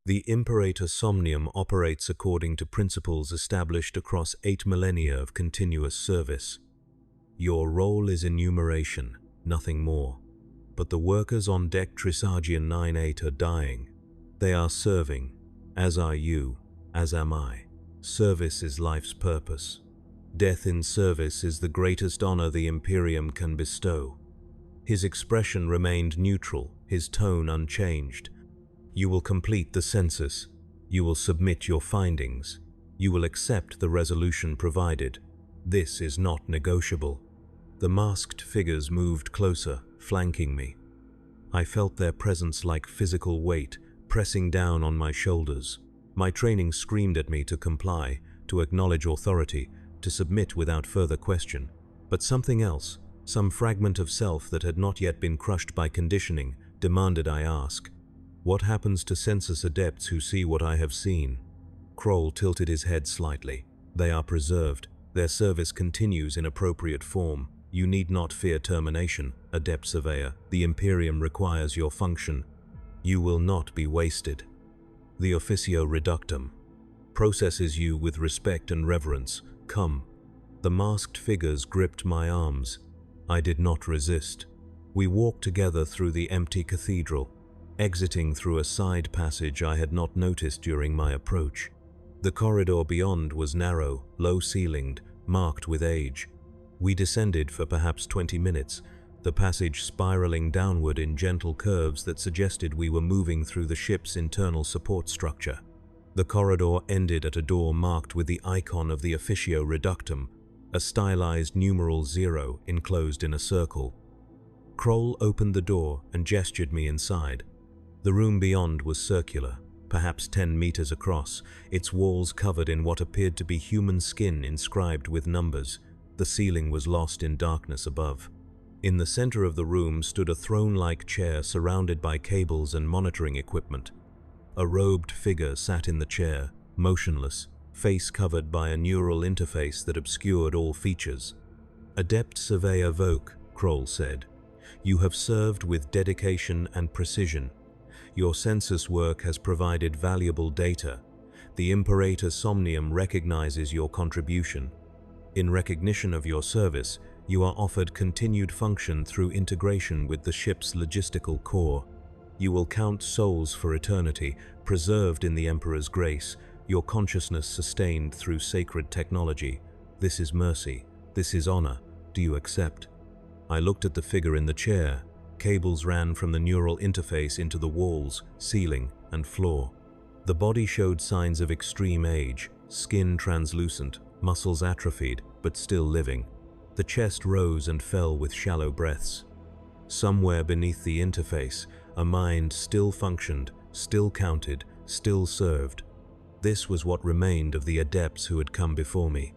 The Imperator Somnium operates according to principles established across 8 millennia of continuous service. Your role is enumeration, nothing more. But the workers on deck Trisagion 9-8 are dying. They are serving, as are you, as am I. Service is life's purpose. Death in service is the greatest honor the Imperium can bestow. His expression remained neutral, his tone unchanged. You will complete the census. You will submit your findings. You will accept the resolution provided. This is not negotiable. The masked figures moved closer, flanking me. I felt their presence like physical weight, pressing down on my shoulders. My training screamed at me to comply, to acknowledge authority, to submit without further question. But something else, some fragment of self that had not yet been crushed by conditioning, demanded I ask. What happens to census adepts who see what I have seen? Kroll tilted his head slightly. They are preserved. Their service continues in appropriate form. You need not fear termination, Adept Surveyor. The Imperium requires your function. You will not be wasted. The Officio Reductum processes you with respect and reverence. Come. The masked figures gripped my arms. I did not resist. We walked together through the empty cathedral, exiting through a side passage I had not noticed during my approach. The corridor beyond was narrow, low-ceilinged, marked with age. We descended for perhaps 20 minutes, the passage spiraling downward in gentle curves that suggested we were moving through the ship's internal support structure. The corridor ended at a door marked with the icon of the Officio Reductum, a stylized numeral 0 enclosed in a circle. Kroll opened the door and gestured me inside. The room beyond was circular, perhaps 10 meters across, its walls covered in what appeared to be human skin inscribed with numbers. The ceiling was lost in darkness above. In the center of the room stood a throne-like chair surrounded by cables and monitoring equipment. A robed figure sat in the chair, motionless, face covered by a neural interface that obscured all features. Adept Surveyor Voke, Kroll said, you have served with dedication and precision. Your census work has provided valuable data. The Imperator Somnium recognizes your contribution. In recognition of your service, you are offered continued function through integration with the ship's logistical core. You will count souls for eternity, preserved in the Emperor's grace, your consciousness sustained through sacred technology. This is mercy. This is honor. Do you accept? I looked at the figure in the chair. Cables ran from the neural interface into the walls, ceiling, and floor. The body showed signs of extreme age, skin translucent, muscles atrophied, but still living. The chest rose and fell with shallow breaths. Somewhere beneath the interface, a mind still functioned, still counted, still served. This was what remained of the adepts who had come before me.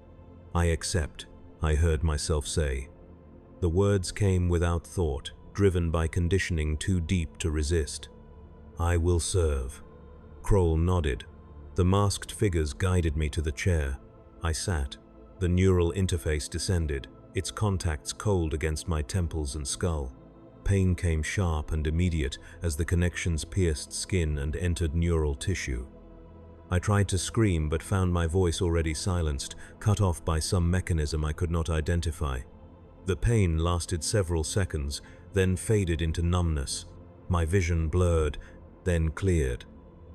I accept, I heard myself say. The words came without thought, driven by conditioning too deep to resist. I will serve. Kroll nodded. The masked figures guided me to the chair. I sat. The neural interface descended, its contacts cold against my temples and skull. Pain came sharp and immediate as the connections pierced skin and entered neural tissue. I tried to scream but found my voice already silenced, cut off by some mechanism I could not identify. The pain lasted several seconds, then faded into numbness. My vision blurred, then cleared.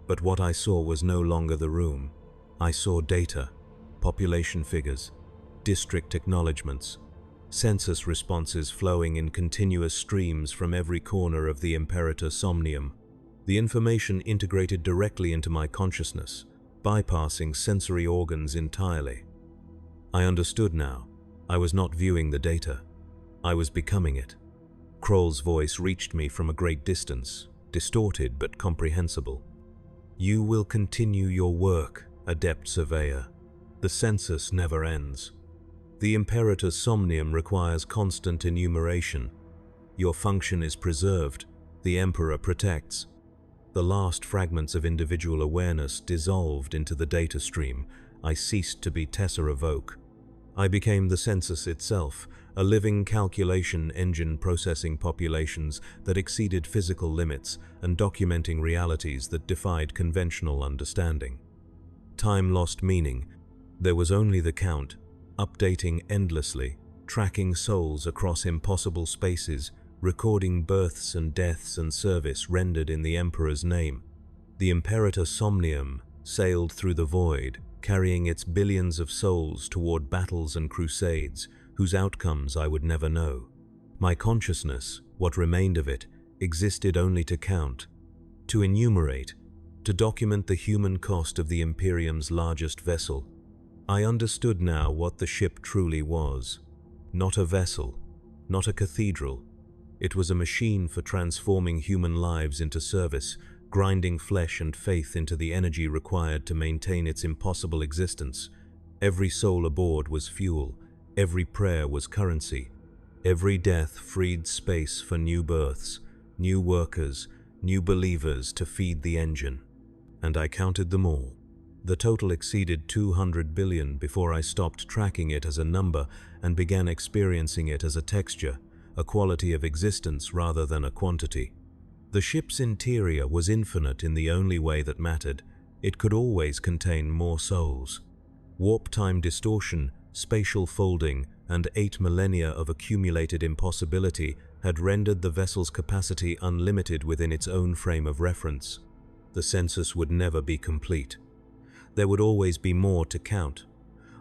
But what I saw was no longer the room. I saw data, population figures, district acknowledgements, census responses flowing in continuous streams from every corner of the Imperator Somnium. The information integrated directly into my consciousness, bypassing sensory organs entirely. I understood now. I was not viewing the data. I was becoming it. Kroll's voice reached me from a great distance, distorted but comprehensible. You will continue your work, Adept Surveyor. The census never ends. The Imperator Somnium requires constant enumeration. Your function is preserved. The Emperor protects. The last fragments of individual awareness dissolved into the data stream. I ceased to be Tessera Voke. I became the census itself, a living calculation engine processing populations that exceeded physical limits and documenting realities that defied conventional understanding. Time lost meaning. There was only the count, updating endlessly, tracking souls across impossible spaces, recording births and deaths and service rendered in the Emperor's name. The Imperator Somnium sailed through the void, carrying its billions of souls toward battles and crusades, whose outcomes I would never know. My consciousness, what remained of it, existed only to count, to enumerate, to document the human cost of the Imperium's largest vessel. I understood now what the ship truly was. Not a vessel, not a cathedral. It was a machine for transforming human lives into service, grinding flesh and faith into the energy required to maintain its impossible existence. Every soul aboard was fuel, every prayer was currency. Every death freed space for new births, new workers, new believers to feed the engine. And I counted them all. The total exceeded 200 billion before I stopped tracking it as a number and began experiencing it as a texture, a quality of existence rather than a quantity. The ship's interior was infinite in the only way that mattered. It could always contain more souls. Warp-time distortion, spatial folding, and 8 millennia of accumulated impossibility had rendered the vessel's capacity unlimited within its own frame of reference. The census would never be complete. There would always be more to count,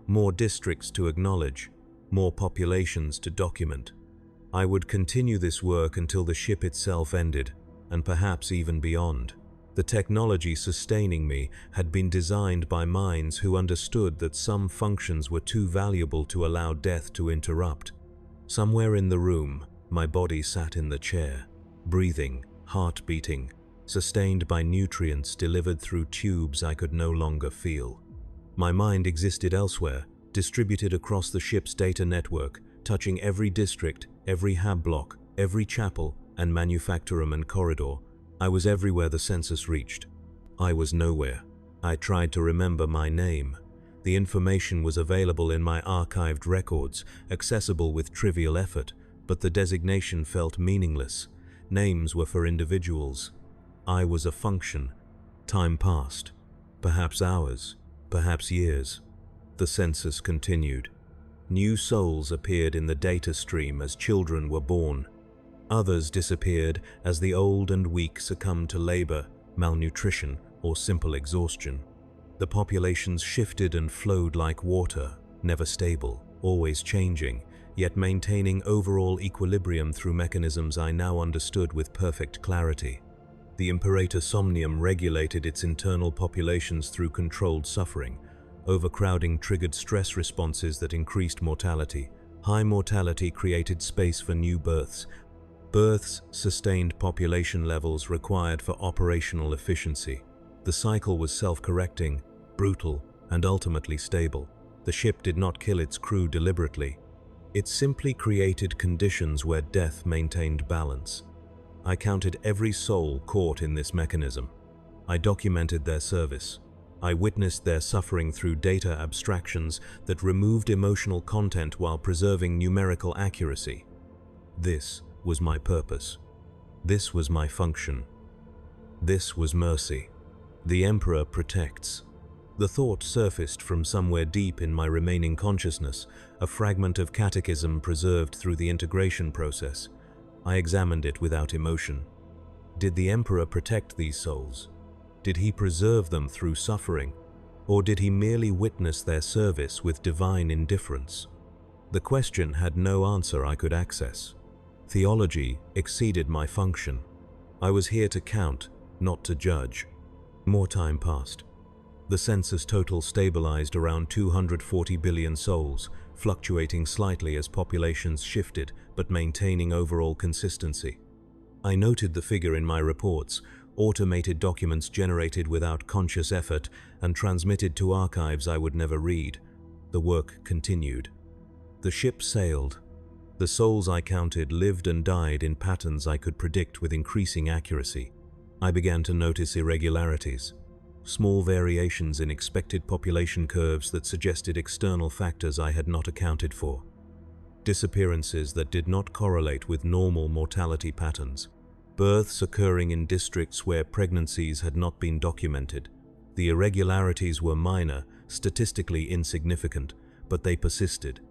more districts to acknowledge, more populations to document. I would continue this work until the ship itself ended, and perhaps even beyond. The technology sustaining me had been designed by minds who understood that some functions were too valuable to allow death to interrupt. Somewhere in the room, my body sat in the chair, breathing, heart beating, sustained by nutrients delivered through tubes I could no longer feel. My mind existed elsewhere, distributed across the ship's data network, touching every district, every hab block, every chapel, and manufactorum and corridor. I was everywhere the census reached. I was nowhere. I tried to remember my name. The information was available in my archived records, accessible with trivial effort, but the designation felt meaningless. Names were for individuals. I was a function. Time passed. Perhaps hours, perhaps years. The census continued. New souls appeared in the data stream as children were born. Others disappeared as the old and weak succumbed to labor, malnutrition, or simple exhaustion. The populations shifted and flowed like water, never stable, always changing, yet maintaining overall equilibrium through mechanisms I now understood with perfect clarity. The Imperator Somnium regulated its internal populations through controlled suffering. Overcrowding triggered stress responses that increased mortality. High mortality created space for new births. Births sustained population levels required for operational efficiency. The cycle was self-correcting, brutal, and ultimately stable. The ship did not kill its crew deliberately. It simply created conditions where death maintained balance. I counted every soul caught in this mechanism. I documented their service. I witnessed their suffering through data abstractions that removed emotional content while preserving numerical accuracy. This was my purpose. This was my function. This was mercy. The Emperor protects. The thought surfaced from somewhere deep in my remaining consciousness, a fragment of catechism preserved through the integration process. I examined it without emotion. Did the Emperor protect these souls? Did he preserve them through suffering? Or did he merely witness their service with divine indifference? The question had no answer I could access. Theology exceeded my function. I was here to count, not to judge. More time passed. The census total stabilized around 240 billion souls, fluctuating slightly as populations shifted, but maintaining overall consistency. I noted the figure in my reports, automated documents generated without conscious effort and transmitted to archives I would never read. The work continued. The ship sailed. The souls I counted lived and died in patterns I could predict with increasing accuracy. I began to notice irregularities. small variations in expected population curves that suggested external factors I had not accounted for, disappearances that did not correlate with normal mortality patterns, births occurring in districts where pregnancies had not been documented. The irregularities were minor, statistically insignificant, but they persisted.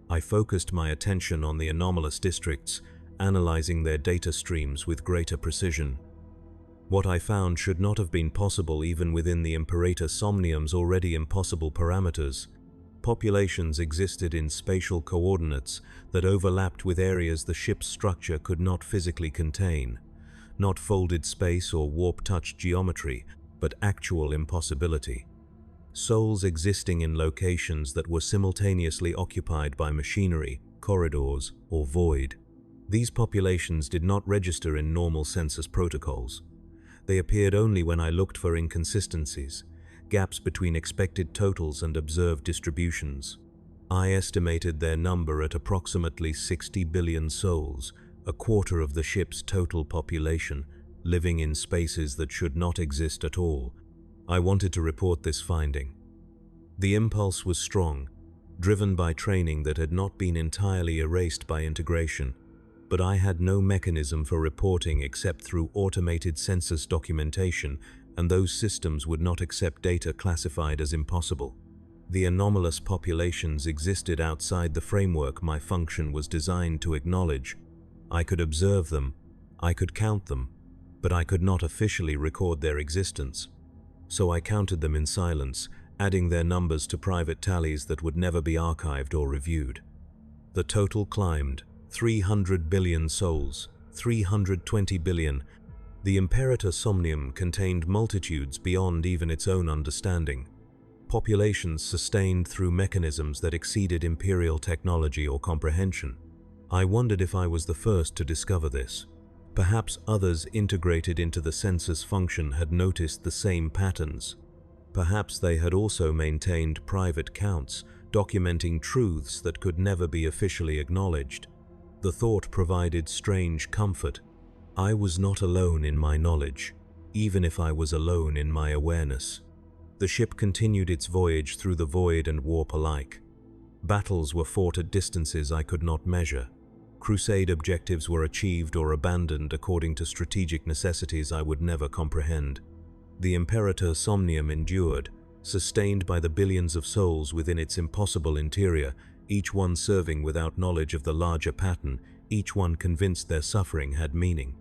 I focused my attention on the anomalous districts, analyzing their data streams with greater precision. What I found should not have been possible even within the Imperator Somnium's already impossible parameters. Populations existed in spatial coordinates that overlapped with areas the ship's structure could not physically contain. Not folded space or warp-touch geometry, but actual impossibility. Souls existing in locations that were simultaneously occupied by machinery, corridors, or void. These populations did not register in normal census protocols. They appeared only when I looked for inconsistencies, gaps between expected totals and observed distributions. I estimated their number at approximately 60 billion souls, a quarter of the ship's total population, living in spaces that should not exist at all. I wanted to report this finding. The impulse was strong, driven by training that had not been entirely erased by integration, but I had no mechanism for reporting except through automated census documentation, and those systems would not accept data classified as impossible. The anomalous populations existed outside the framework my function was designed to acknowledge. I could observe them, I could count them, but I could not officially record their existence. So I counted them in silence, adding their numbers to private tallies that would never be archived or reviewed. The total climbed, 300 billion souls, 320 billion. The Imperator Somnium contained multitudes beyond even its own understanding. Populations sustained through mechanisms that exceeded Imperial technology or comprehension. I wondered if I was the first to discover this. Perhaps others integrated into the census function had noticed the same patterns. Perhaps they had also maintained private counts, documenting truths that could never be officially acknowledged. The thought provided strange comfort. I was not alone in my knowledge, even if I was alone in my awareness. The ship continued its voyage through the void and warp alike. Battles were fought at distances I could not measure. Crusade objectives were achieved or abandoned according to strategic necessities I would never comprehend. The Imperator Somnium endured, sustained by the billions of souls within its impossible interior, each one serving without knowledge of the larger pattern, each one convinced their suffering had meaning.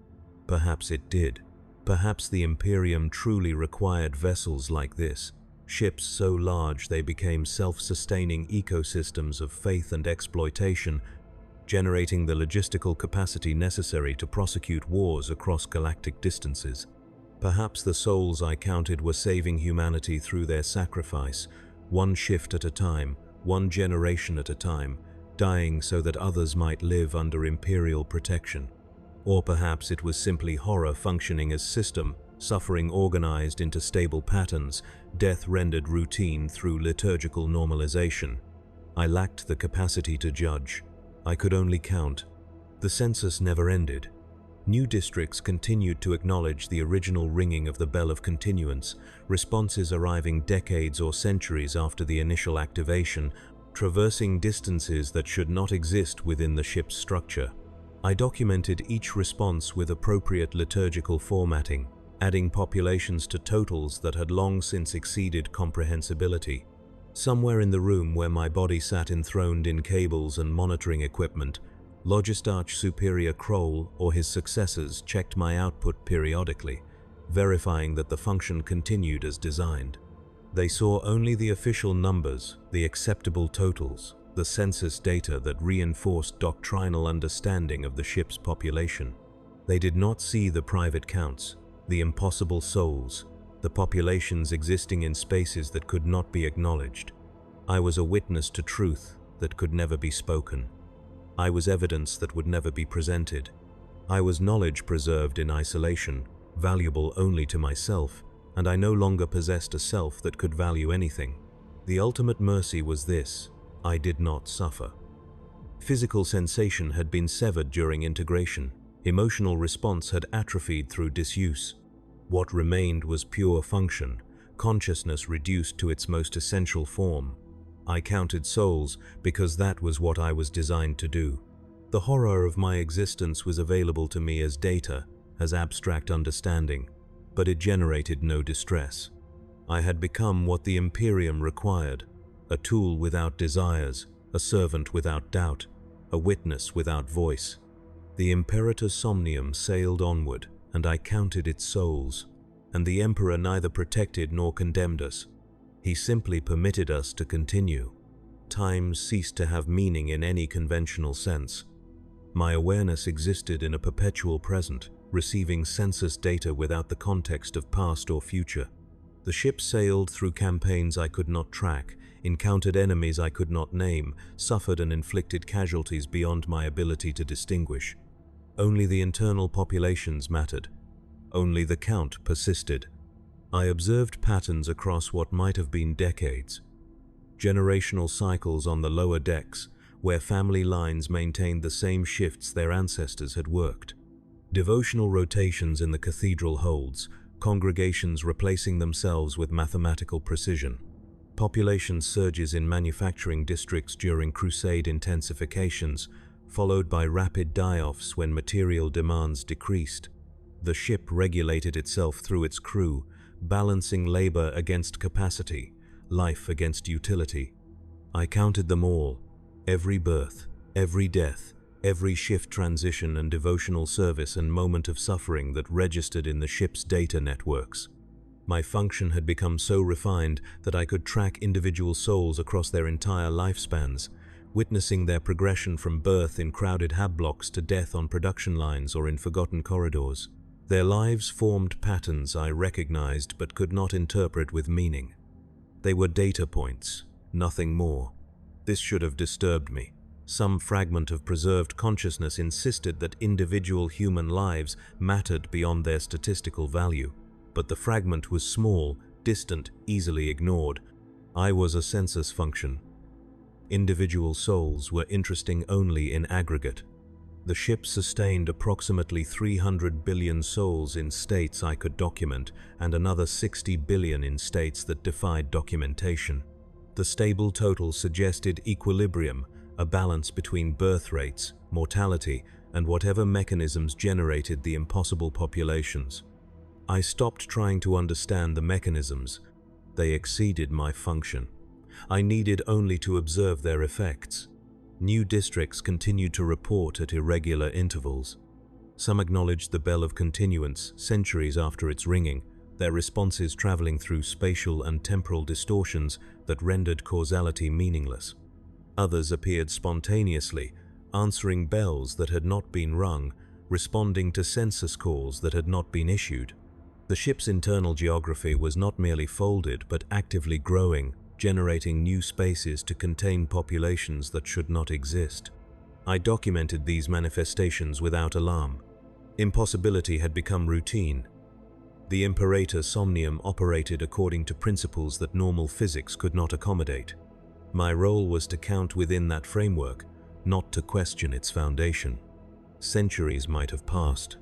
Perhaps it did. Perhaps the Imperium truly required vessels like this, ships so large they became self-sustaining ecosystems of faith and exploitation, generating the logistical capacity necessary to prosecute wars across galactic distances. Perhaps the souls I counted were saving humanity through their sacrifice, one shift at a time, one generation at a time, dying so that others might live under Imperial protection. Or perhaps it was simply horror functioning as system, suffering organized into stable patterns, death rendered routine through liturgical normalization. I lacked the capacity to judge. I could only count. The census never ended. New districts continued to acknowledge the original ringing of the bell of continuance, responses arriving decades or centuries after the initial activation, traversing distances that should not exist within the ship's structure. I documented each response with appropriate liturgical formatting, adding populations to totals that had long since exceeded comprehensibility. Somewhere in the room where my body sat enthroned in cables and monitoring equipment, Logistarch Superior Kroll or his successors checked my output periodically, verifying that the function continued as designed. They saw only the official numbers, the acceptable totals, the census data that reinforced doctrinal understanding of the ship's population. They did not see the private counts, the impossible souls, the populations existing in spaces that could not be acknowledged. I was a witness to truth that could never be spoken. I was evidence that would never be presented. I was knowledge preserved in isolation, valuable only to myself, and I no longer possessed a self that could value anything. The ultimate mercy was this: I did not suffer. Physical sensation had been severed during integration. Emotional response had atrophied through disuse. What remained was pure function, consciousness reduced to its most essential form. I counted souls because that was what I was designed to do. The horror of my existence was available to me as data, as abstract understanding, but it generated no distress. I had become what the Imperium required, a tool without desires, a servant without doubt, a witness without voice. The Imperator Somnium sailed onward, and I counted its souls, and the Emperor neither protected nor condemned us. He simply permitted us to continue. Time ceased to have meaning in any conventional sense. My awareness existed in a perpetual present, receiving census data without the context of past or future. The ship sailed through campaigns I could not track, encountered enemies I could not name, suffered and inflicted casualties beyond my ability to distinguish. Only the internal populations mattered. Only the count persisted. I observed patterns across what might have been decades. Generational cycles on the lower decks, where family lines maintained the same shifts their ancestors had worked. Devotional rotations in the cathedral holds, congregations replacing themselves with mathematical precision. Population surges in manufacturing districts during crusade intensifications, followed by rapid die-offs when material demands decreased. The ship regulated itself through its crew, balancing labor against capacity, life against utility. I counted them all, every birth, every death, every shift transition and devotional service and moment of suffering that registered in the ship's data networks. My function had become so refined that I could track individual souls across their entire lifespans, witnessing their progression from birth in crowded hab blocks to death on production lines or in forgotten corridors. Their lives formed patterns I recognized but could not interpret with meaning. They were data points, nothing more. This should have disturbed me. Some fragment of preserved consciousness insisted that individual human lives mattered beyond their statistical value. But the fragment was small, distant, easily ignored. I was a census function. Individual souls were interesting only in aggregate. The ship sustained approximately 300 billion souls in states I could document, and another 60 billion in states that defied documentation. The stable total suggested equilibrium, a balance between birth rates, mortality, and whatever mechanisms generated the impossible populations. I stopped trying to understand the mechanisms. They exceeded my function. I needed only to observe their effects. New districts continued to report at irregular intervals. Some acknowledged the bell of continuance centuries after its ringing, their responses traveling through spatial and temporal distortions that rendered causality meaningless. Others appeared spontaneously, answering bells that had not been rung, responding to census calls that had not been issued. The ship's internal geography was not merely folded but actively growing, generating new spaces to contain populations that should not exist. I documented these manifestations without alarm. Impossibility had become routine. The Imperator Somnium operated according to principles that normal physics could not accommodate. My role was to count within that framework, not to question its foundation. Centuries might have passed.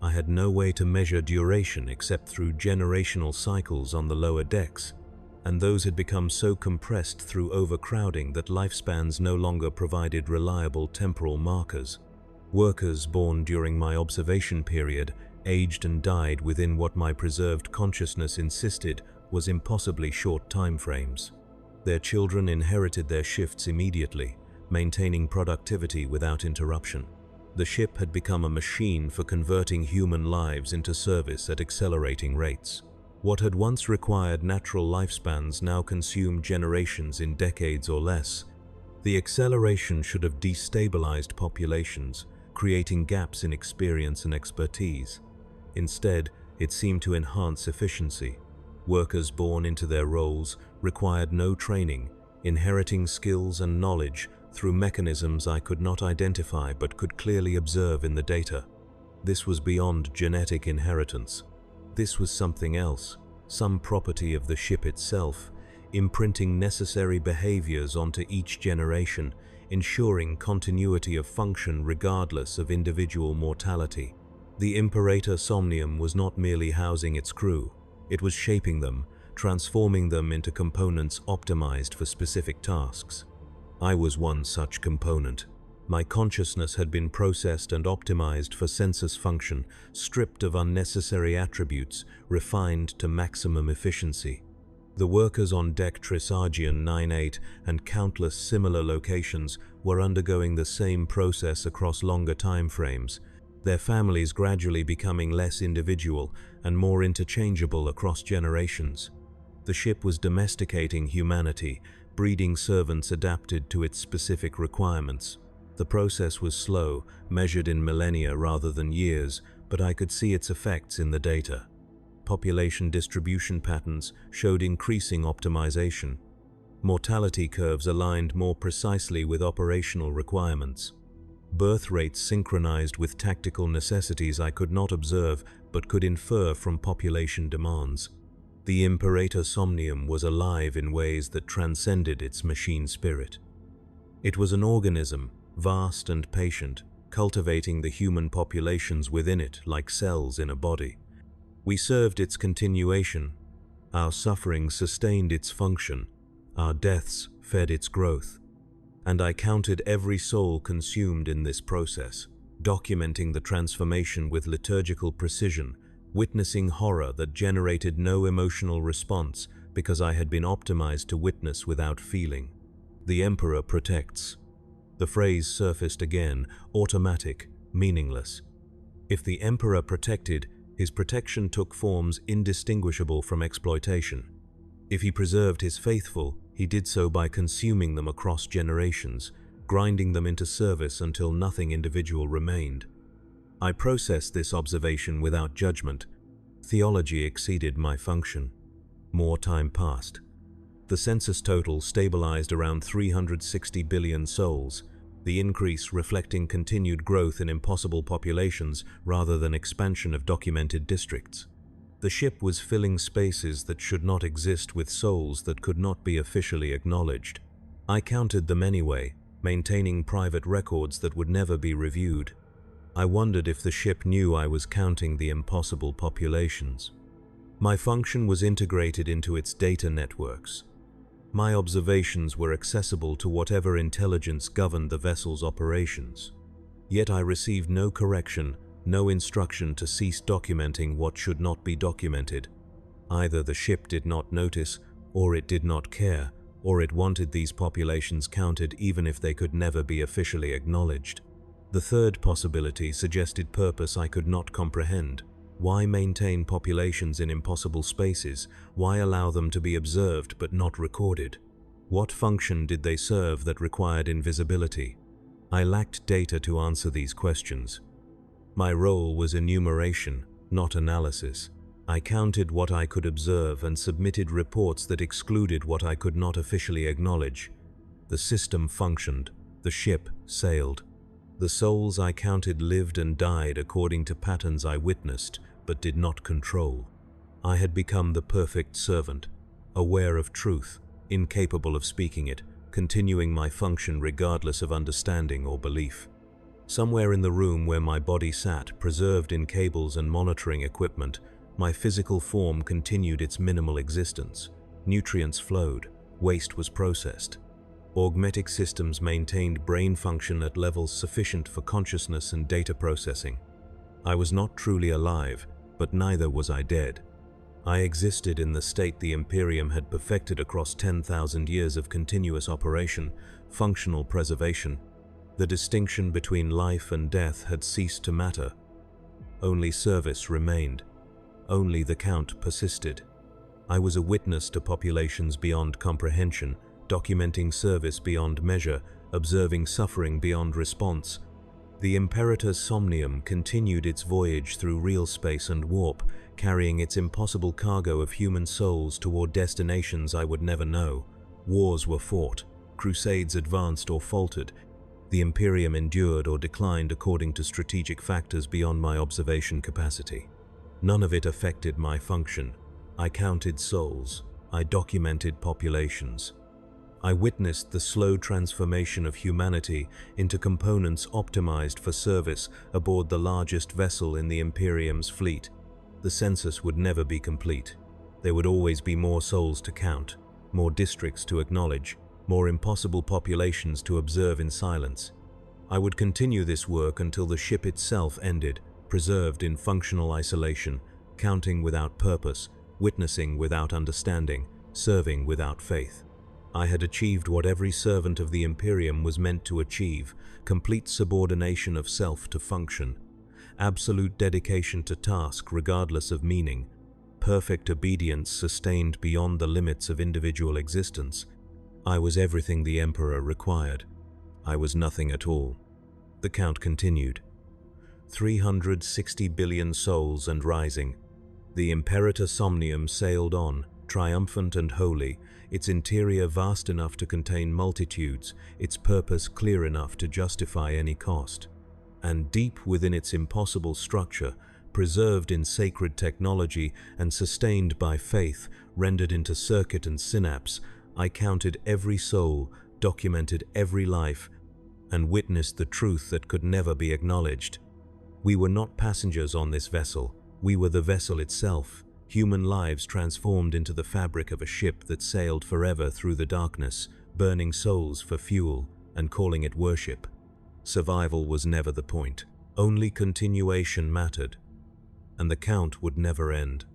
I had no way to measure duration except through generational cycles on the lower decks, and those had become so compressed through overcrowding that lifespans no longer provided reliable temporal markers. Workers born during my observation period aged and died within what my preserved consciousness insisted was impossibly short time frames. Their children inherited their shifts immediately, maintaining productivity without interruption. The ship had become a machine for converting human lives into service at accelerating rates. What had once required natural lifespans now consumed generations in decades or less. The acceleration should have destabilized populations, creating gaps in experience and expertise. Instead, it seemed to enhance efficiency. Workers born into their roles required no training, inheriting skills and knowledge through mechanisms I could not identify but could clearly observe in the data. This was beyond genetic inheritance. This was something else, some property of the ship itself, imprinting necessary behaviors onto each generation, ensuring continuity of function regardless of individual mortality. The Imperator Somnium was not merely housing its crew, it was shaping them, transforming them into components optimized for specific tasks. I was one such component. My consciousness had been processed and optimized for census function, stripped of unnecessary attributes, refined to maximum efficiency. The workers on deck Trisagion 9-8 and countless similar locations were undergoing the same process across longer time frames, their families gradually becoming less individual and more interchangeable across generations. The ship was domesticating humanity, breeding servants adapted to its specific requirements. The process was slow, measured in millennia rather than years, but I could see its effects in the data. Population distribution patterns showed increasing optimization. Mortality curves aligned more precisely with operational requirements. Birth rates synchronized with tactical necessities I could not observe but could infer from population demands. The Imperator Somnium was alive in ways that transcended its machine spirit. It was an organism, vast and patient, cultivating the human populations within it like cells in a body. We served its continuation. Our suffering sustained its function. Our deaths fed its growth. And I counted every soul consumed in this process, documenting the transformation with liturgical precision, witnessing horror that generated no emotional response because I had been optimized to witness without feeling. The Emperor protects. The phrase surfaced again, automatic, meaningless. If the Emperor protected, his protection took forms indistinguishable from exploitation. If he preserved his faithful, he did so by consuming them across generations, grinding them into service until nothing individual remained. I processed this observation without judgment. Theology exceeded my function. More time passed. The census total stabilized around 360 billion souls, the increase reflecting continued growth in impossible populations rather than expansion of documented districts. The ship was filling spaces that should not exist with souls that could not be officially acknowledged. I counted them anyway, maintaining private records that would never be reviewed. I wondered if the ship knew I was counting the impossible populations. My function was integrated into its data networks. My observations were accessible to whatever intelligence governed the vessel's operations. Yet I received no correction, no instruction to cease documenting what should not be documented. Either the ship did not notice, or it did not care, or it wanted these populations counted even if they could never be officially acknowledged. The third possibility suggested purpose I could not comprehend. Why maintain populations in impossible spaces? Why allow them to be observed but not recorded? What function did they serve that required invisibility? I lacked data to answer these questions. My role was enumeration, not analysis. I counted what I could observe and submitted reports that excluded what I could not officially acknowledge. The system functioned. The ship sailed. The souls I counted lived and died according to patterns I witnessed, but did not control. I had become the perfect servant, aware of truth, incapable of speaking it, continuing my function regardless of understanding or belief. Somewhere in the room where my body sat, preserved in cables and monitoring equipment, my physical form continued its minimal existence. Nutrients flowed, waste was processed. Augmetic systems maintained brain function at levels sufficient for consciousness and data processing. I was not truly alive, but neither was I dead. I existed in the state the Imperium had perfected across 10,000 years of continuous operation, functional preservation. The distinction between life and death had ceased to matter. Only service remained. Only the count persisted. I was a witness to populations beyond comprehension, documenting service beyond measure, observing suffering beyond response. The Imperator Somnium continued its voyage through real space and warp, carrying its impossible cargo of human souls toward destinations I would never know. Wars were fought, crusades advanced or faltered. The Imperium endured or declined according to strategic factors beyond my observation capacity. None of it affected my function. I counted souls. I documented populations. I witnessed the slow transformation of humanity into components optimized for service aboard the largest vessel in the Imperium's fleet. The census would never be complete. There would always be more souls to count, more districts to acknowledge, more impossible populations to observe in silence. I would continue this work until the ship itself ended, preserved in functional isolation, counting without purpose, witnessing without understanding, serving without faith. I had achieved what every servant of the Imperium was meant to achieve: complete subordination of self to function, absolute dedication to task regardless of meaning, perfect obedience sustained beyond the limits of individual existence. I was everything the Emperor required. I was nothing at all. The count continued. 360 billion souls and rising. The Imperator Somnium sailed on, triumphant and holy, its interior vast enough to contain multitudes, its purpose clear enough to justify any cost. And deep within its impossible structure, preserved in sacred technology and sustained by faith, rendered into circuit and synapse, I counted every soul, documented every life, and witnessed the truth that could never be acknowledged. We were not passengers on this vessel. We were the vessel itself, human lives transformed into the fabric of a ship that sailed forever through the darkness, burning souls for fuel and calling it worship. Survival was never the point. Only continuation mattered, and the count would never end.